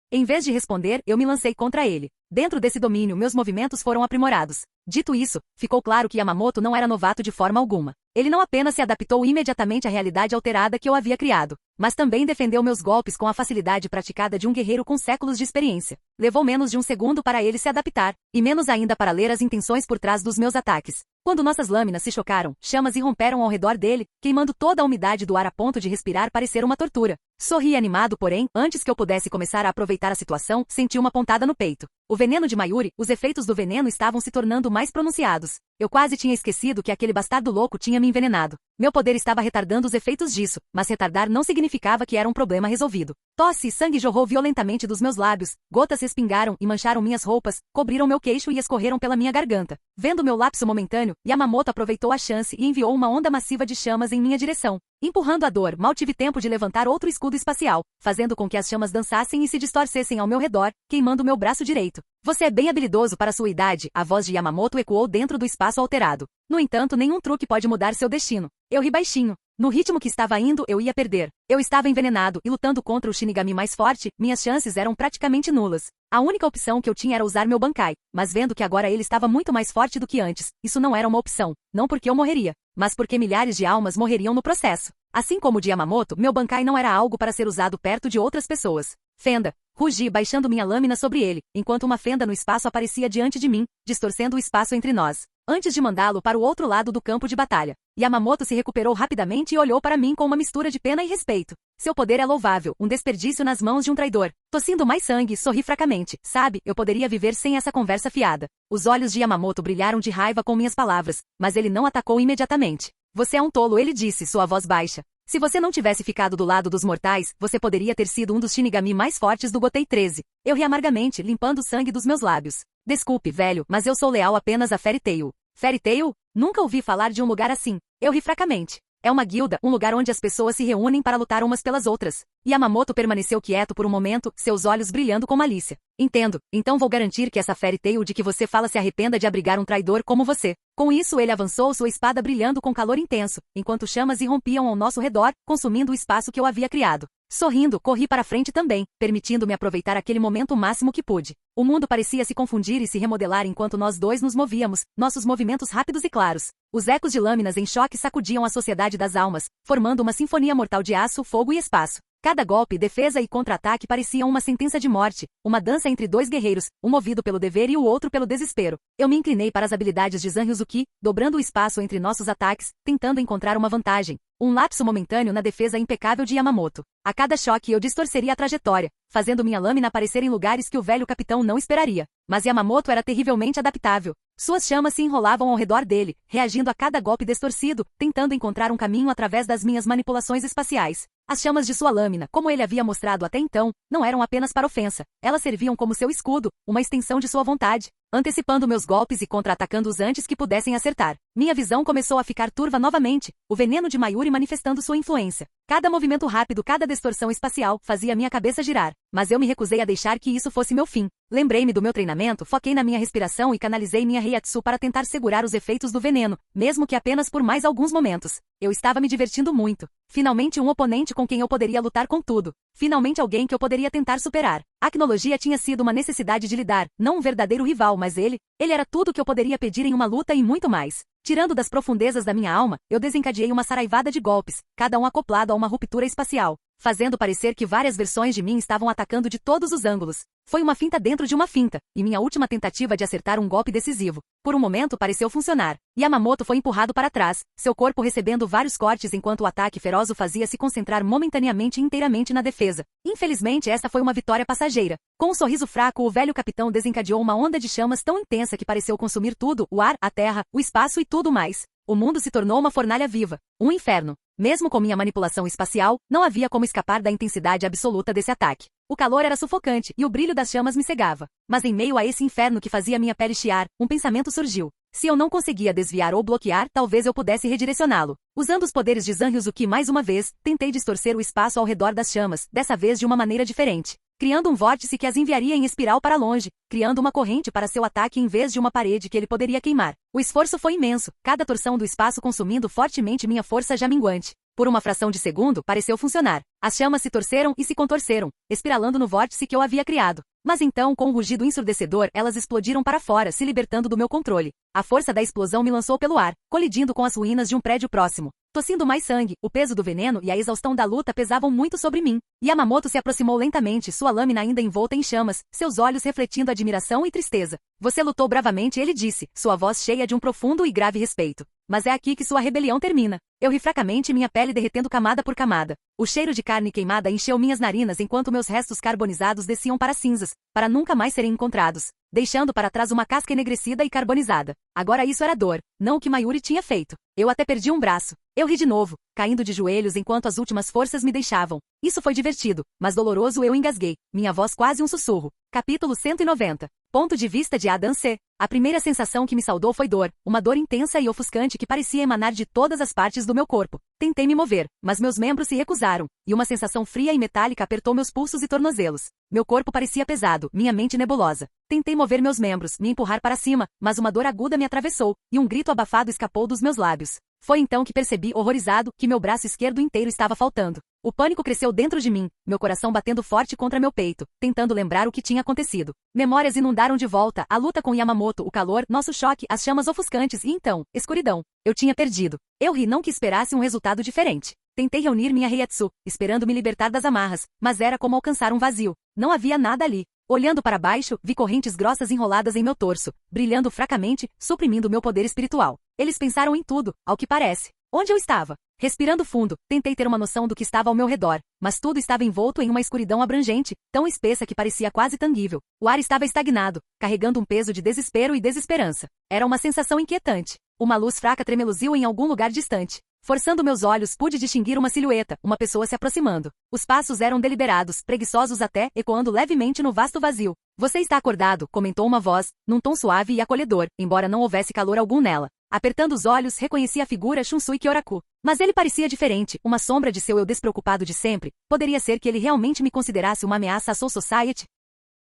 Em vez de responder, eu me lancei contra ele. Dentro desse domínio, meus movimentos foram aprimorados. Dito isso, ficou claro que Yamamoto não era novato de forma alguma. Ele não apenas se adaptou imediatamente à realidade alterada que eu havia criado, mas também defendeu meus golpes com a facilidade praticada de um guerreiro com séculos de experiência. Levou menos de um segundo para ele se adaptar, e menos ainda para ler as intenções por trás dos meus ataques. Quando nossas lâminas se chocaram, chamas irromperam ao redor dele, queimando toda a umidade do ar a ponto de respirar parecer uma tortura. Sorri animado, porém, antes que eu pudesse começar a aproveitar a situação, senti uma pontada no peito. O veneno de Mayuri, os efeitos do veneno estavam se tornando mais pronunciados. Eu quase tinha esquecido que aquele bastardo louco tinha me envenenado. Meu poder estava retardando os efeitos disso, mas retardar não significava que era um problema resolvido. Tosse e sangue jorrou violentamente dos meus lábios, gotas respingaram e mancharam minhas roupas, cobriram meu queixo e escorreram pela minha garganta. Vendo meu lapso momentâneo, Yamamoto aproveitou a chance e enviou uma onda massiva de chamas em minha direção. Empurrando a dor, mal tive tempo de levantar outro escudo espacial, fazendo com que as chamas dançassem e se distorcessem ao meu redor, queimando meu braço direito. Você é bem habilidoso para sua idade, a voz de Yamamoto ecoou dentro do espaço alterado. No entanto, nenhum truque pode mudar seu destino. Eu ri baixinho. No ritmo que estava indo, eu ia perder. Eu estava envenenado e lutando contra o Shinigami mais forte, minhas chances eram praticamente nulas. A única opção que eu tinha era usar meu Bankai, mas vendo que agora ele estava muito mais forte do que antes, isso não era uma opção. Não porque eu morreria, mas porque milhares de almas morreriam no processo. Assim como o de Yamamoto, meu Bankai não era algo para ser usado perto de outras pessoas. Fenda! Rugi baixando minha lâmina sobre ele, enquanto uma fenda no espaço aparecia diante de mim, distorcendo o espaço entre nós. Antes de mandá-lo para o outro lado do campo de batalha, Yamamoto se recuperou rapidamente e olhou para mim com uma mistura de pena e respeito. Seu poder é louvável, um desperdício nas mãos de um traidor. Tossindo mais sangue, sorri fracamente. Sabe, eu poderia viver sem essa conversa fiada. Os olhos de Yamamoto brilharam de raiva com minhas palavras, mas ele não atacou imediatamente. Você é um tolo, ele disse, sua voz baixa. Se você não tivesse ficado do lado dos mortais, você poderia ter sido um dos Shinigami mais fortes do Gotei 13. Eu ri amargamente, limpando o sangue dos meus lábios. Desculpe, velho, mas eu sou leal apenas a Fairy Tail. Fairy Tail? Nunca ouvi falar de um lugar assim. Eu ri fracamente. É uma guilda, um lugar onde as pessoas se reúnem para lutar umas pelas outras. Yamamoto permaneceu quieto por um momento, seus olhos brilhando com malícia. Entendo, então vou garantir que essa Fairy Tail de que você fala se arrependa de abrigar um traidor como você. Com isso ele avançou, sua espada brilhando com calor intenso, enquanto chamas irrompiam ao nosso redor, consumindo o espaço que eu havia criado. Sorrindo, corri para frente também, permitindo-me aproveitar aquele momento o máximo que pude. O mundo parecia se confundir e se remodelar enquanto nós dois nos movíamos, nossos movimentos rápidos e claros. Os ecos de lâminas em choque sacudiam a sociedade das almas, formando uma sinfonia mortal de aço, fogo e espaço. Cada golpe, defesa e contra-ataque pareciam uma sentença de morte, uma dança entre dois guerreiros, um movido pelo dever e o outro pelo desespero. Eu me inclinei para as habilidades de Zanryuzuki, dobrando o espaço entre nossos ataques, tentando encontrar uma vantagem. Um lapso momentâneo na defesa impecável de Yamamoto. A cada choque eu distorceria a trajetória, fazendo minha lâmina aparecer em lugares que o velho capitão não esperaria. Mas Yamamoto era terrivelmente adaptável. Suas chamas se enrolavam ao redor dele, reagindo a cada golpe distorcido, tentando encontrar um caminho através das minhas manipulações espaciais. As chamas de sua lâmina, como ele havia mostrado até então, não eram apenas para ofensa. Elas serviam como seu escudo, uma extensão de sua vontade, antecipando meus golpes e contra-atacando-os antes que pudessem acertar. Minha visão começou a ficar turva novamente, o veneno de Mayuri manifestando sua influência. Cada movimento rápido, cada distorção espacial, fazia minha cabeça girar, mas eu me recusei a deixar que isso fosse meu fim. Lembrei-me do meu treinamento, foquei na minha respiração e canalizei minha Reiatsu para tentar segurar os efeitos do veneno, mesmo que apenas por mais alguns momentos. Eu estava me divertindo muito. Finalmente um oponente com quem eu poderia lutar com tudo. Finalmente alguém que eu poderia tentar superar. A Acnologia tinha sido uma necessidade de lidar, não um verdadeiro rival, mas ele era tudo que eu poderia pedir em uma luta e muito mais. Tirando das profundezas da minha alma, eu desencadeei uma saraivada de golpes, cada um acoplado a uma ruptura espacial, fazendo parecer que várias versões de mim estavam atacando de todos os ângulos. Foi uma finta dentro de uma finta, e minha última tentativa de acertar um golpe decisivo. Por um momento pareceu funcionar. Yamamoto foi empurrado para trás, seu corpo recebendo vários cortes enquanto o ataque feroz o fazia se concentrar momentaneamente e inteiramente na defesa. Infelizmente esta foi uma vitória passageira. Com um sorriso fraco, o velho capitão desencadeou uma onda de chamas tão intensa que pareceu consumir tudo, o ar, a terra, o espaço e tudo mais. O mundo se tornou uma fornalha viva, um inferno. Mesmo com minha manipulação espacial, não havia como escapar da intensidade absoluta desse ataque. O calor era sufocante e o brilho das chamas me cegava. Mas em meio a esse inferno que fazia minha pele chiar, um pensamento surgiu. Se eu não conseguia desviar ou bloquear, talvez eu pudesse redirecioná-lo. Usando os poderes de Zanryuzuki mais uma vez, tentei distorcer o espaço ao redor das chamas, dessa vez de uma maneira diferente. Criando um vórtice que as enviaria em espiral para longe, criando uma corrente para seu ataque em vez de uma parede que ele poderia queimar. O esforço foi imenso, cada torção do espaço consumindo fortemente minha força já minguante. Por uma fração de segundo, pareceu funcionar. As chamas se torceram e se contorceram, espiralando no vórtice que eu havia criado. Mas então, com um rugido ensurdecedor, elas explodiram para fora, se libertando do meu controle. A força da explosão me lançou pelo ar, colidindo com as ruínas de um prédio próximo. Tossindo mais sangue, o peso do veneno e a exaustão da luta pesavam muito sobre mim. Yamamoto se aproximou lentamente, sua lâmina ainda envolta em chamas, seus olhos refletindo admiração e tristeza. Você lutou bravamente, ele disse, sua voz cheia de um profundo e grave respeito. Mas é aqui que sua rebelião termina. Eu ri fracamente, minha pele derretendo camada por camada. O cheiro de carne queimada encheu minhas narinas enquanto meus restos carbonizados desciam para cinzas, para nunca mais serem encontrados, deixando para trás uma casca enegrecida e carbonizada. Agora isso era dor, não o que Mayuri tinha feito. Eu até perdi um braço. Eu ri de novo, caindo de joelhos enquanto as últimas forças me deixavam. Isso foi divertido, mas doloroso. Eu engasguei, minha voz quase um sussurro. Capítulo 190. Ponto de vista de Adam C. A primeira sensação que me saudou foi dor, uma dor intensa e ofuscante que parecia emanar de todas as partes do meu corpo. Tentei me mover, mas meus membros se recusaram, e uma sensação fria e metálica apertou meus pulsos e tornozelos. Meu corpo parecia pesado, minha mente nebulosa. Tentei mover meus membros, me empurrar para cima, mas uma dor aguda me atravessou, e um grito abafado escapou dos meus lábios. Foi então que percebi, horrorizado, que meu braço esquerdo inteiro estava faltando. O pânico cresceu dentro de mim, meu coração batendo forte contra meu peito, tentando lembrar o que tinha acontecido. Memórias inundaram de volta, a luta com Yamamoto, o calor, nosso choque, as chamas ofuscantes e então, escuridão. Eu tinha perdido. Eu ri, não que esperasse um resultado diferente. Tentei reunir minha Reiatsu, esperando me libertar das amarras, mas era como alcançar um vazio. Não havia nada ali. Olhando para baixo, vi correntes grossas enroladas em meu torso, brilhando fracamente, suprimindo meu poder espiritual. Eles pensaram em tudo, ao que parece. Onde eu estava? Respirando fundo, tentei ter uma noção do que estava ao meu redor, mas tudo estava envolto em uma escuridão abrangente, tão espessa que parecia quase tangível. O ar estava estagnado, carregando um peso de desespero e desesperança. Era uma sensação inquietante. Uma luz fraca tremeluziu em algum lugar distante. Forçando meus olhos, pude distinguir uma silhueta, uma pessoa se aproximando. Os passos eram deliberados, preguiçosos até, ecoando levemente no vasto vazio. Você está acordado, comentou uma voz, num tom suave e acolhedor, embora não houvesse calor algum nela. Apertando os olhos, reconheci a figura Shunsui Kyoraku. Mas ele parecia diferente, uma sombra de seu eu despreocupado de sempre. Poderia ser que ele realmente me considerasse uma ameaça à Soul Society?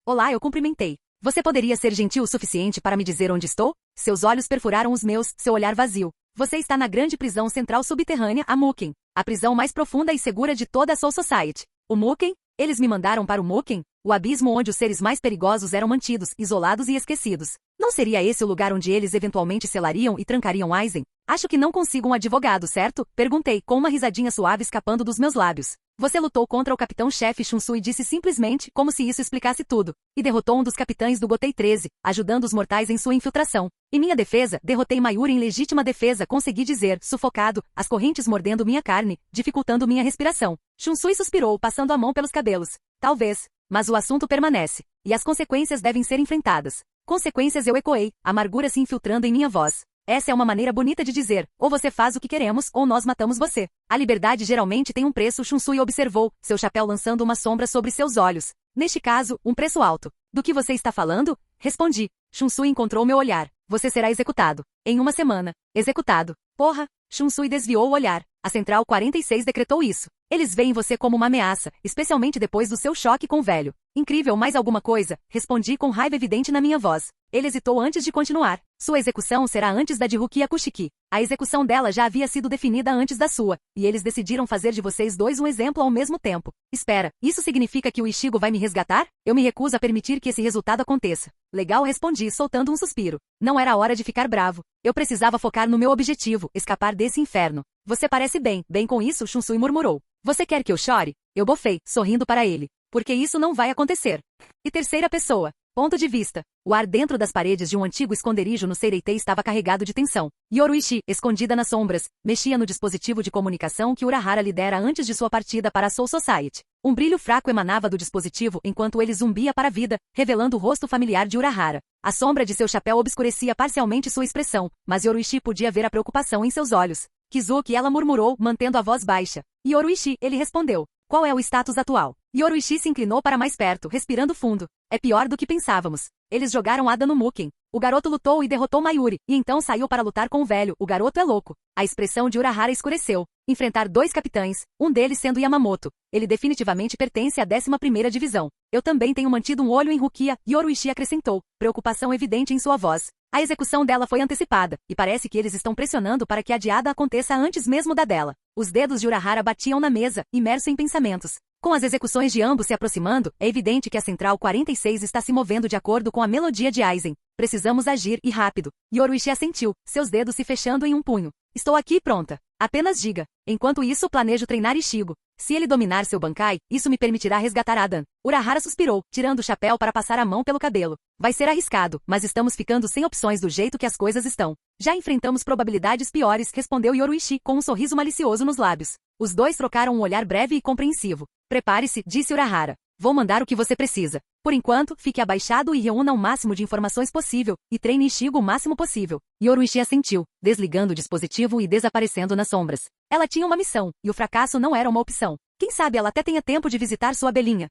Olá, eu cumprimentei. Você poderia ser gentil o suficiente para me dizer onde estou? Seus olhos perfuraram os meus, seu olhar vazio. Você está na grande prisão central subterrânea, a Muken. A prisão mais profunda e segura de toda a Soul Society. O Muken? Eles me mandaram para o Muken? O abismo onde os seres mais perigosos eram mantidos, isolados e esquecidos. Não seria esse o lugar onde eles eventualmente selariam e trancariam Aizen? Acho que não consigo um advogado, certo? Perguntei, com uma risadinha suave escapando dos meus lábios. Você lutou contra o capitão-chefe Shunsui e disse simplesmente, como se isso explicasse tudo. E derrotou um dos capitães do Gotei 13, ajudando os mortais em sua infiltração. Em minha defesa, derrotei Mayuri em legítima defesa, consegui dizer, sufocado, as correntes mordendo minha carne, dificultando minha respiração. Shunsui suspirou, passando a mão pelos cabelos. Talvez. Mas o assunto permanece. E as consequências devem ser enfrentadas. Consequências, eu ecoei, amargura se infiltrando em minha voz. Essa é uma maneira bonita de dizer, ou você faz o que queremos, ou nós matamos você. A liberdade geralmente tem um preço, Shunsui observou, seu chapéu lançando uma sombra sobre seus olhos. Neste caso, um preço alto. Do que você está falando? Respondi. Shunsui encontrou meu olhar. Você será executado. Em uma semana. Executado. Porra! Shunsui desviou o olhar. A Central 46 decretou isso. Eles veem você como uma ameaça, especialmente depois do seu choque com o velho. Incrível, mais alguma coisa? Respondi com raiva evidente na minha voz. Ele hesitou antes de continuar. Sua execução será antes da de Rukia Kushiki. A execução dela já havia sido definida antes da sua, e eles decidiram fazer de vocês dois um exemplo ao mesmo tempo. Espera, isso significa que o Ishigo vai me resgatar? Eu me recuso a permitir que esse resultado aconteça. Legal, respondi, soltando um suspiro. Não era hora de ficar bravo. Eu precisava focar no meu objetivo, escapar desse inferno. Você parece bem com isso, Shunsui murmurou. Você quer que eu chore? Eu bofei, sorrindo para ele. Porque isso não vai acontecer. E terceira pessoa. Ponto de vista. O ar dentro das paredes de um antigo esconderijo no Seireitei estava carregado de tensão. Yoruichi, escondida nas sombras, mexia no dispositivo de comunicação que Urahara lhe dera antes de sua partida para a Soul Society. Um brilho fraco emanava do dispositivo enquanto ele zumbia para a vida, revelando o rosto familiar de Urahara. A sombra de seu chapéu obscurecia parcialmente sua expressão, mas Yoruichi podia ver a preocupação em seus olhos. Kizuki, ela murmurou, mantendo a voz baixa. Yoruichi, ele respondeu. Qual é o status atual? Yoruichi se inclinou para mais perto, respirando fundo. É pior do que pensávamos. Eles jogaram Ada no Muken. O garoto lutou e derrotou Mayuri, e então saiu para lutar com o velho. O garoto é louco. A expressão de Urahara escureceu. Enfrentar dois capitães, um deles sendo Yamamoto. Ele definitivamente pertence à 11ª Divisão. Eu também tenho mantido um olho em Rukia, Yoruichi acrescentou, preocupação evidente em sua voz. A execução dela foi antecipada, e parece que eles estão pressionando para que a adiada aconteça antes mesmo da dela. Os dedos de Urahara batiam na mesa, imerso em pensamentos. Com as execuções de ambos se aproximando, é evidente que a Central 46 está se movendo de acordo com a melodia de Aizen. Precisamos agir, e rápido. Yoruichi assentiu, seus dedos se fechando em um punho. Estou aqui pronta. Apenas diga. Enquanto isso, planejo treinar Ishigo. Se ele dominar seu Bankai, isso me permitirá resgatar Adan. Urahara suspirou, tirando o chapéu para passar a mão pelo cabelo. Vai ser arriscado, mas estamos ficando sem opções do jeito que as coisas estão. Já enfrentamos probabilidades piores, respondeu Yoruichi com um sorriso malicioso nos lábios. Os dois trocaram um olhar breve e compreensivo. Prepare-se, disse Urahara. Vou mandar o que você precisa. Por enquanto, fique abaixado e reúna o máximo de informações possível, e treine Ishigo o máximo possível. Yoruichi assentiu, desligando o dispositivo e desaparecendo nas sombras. Ela tinha uma missão, e o fracasso não era uma opção. Quem sabe ela até tenha tempo de visitar sua abelhinha.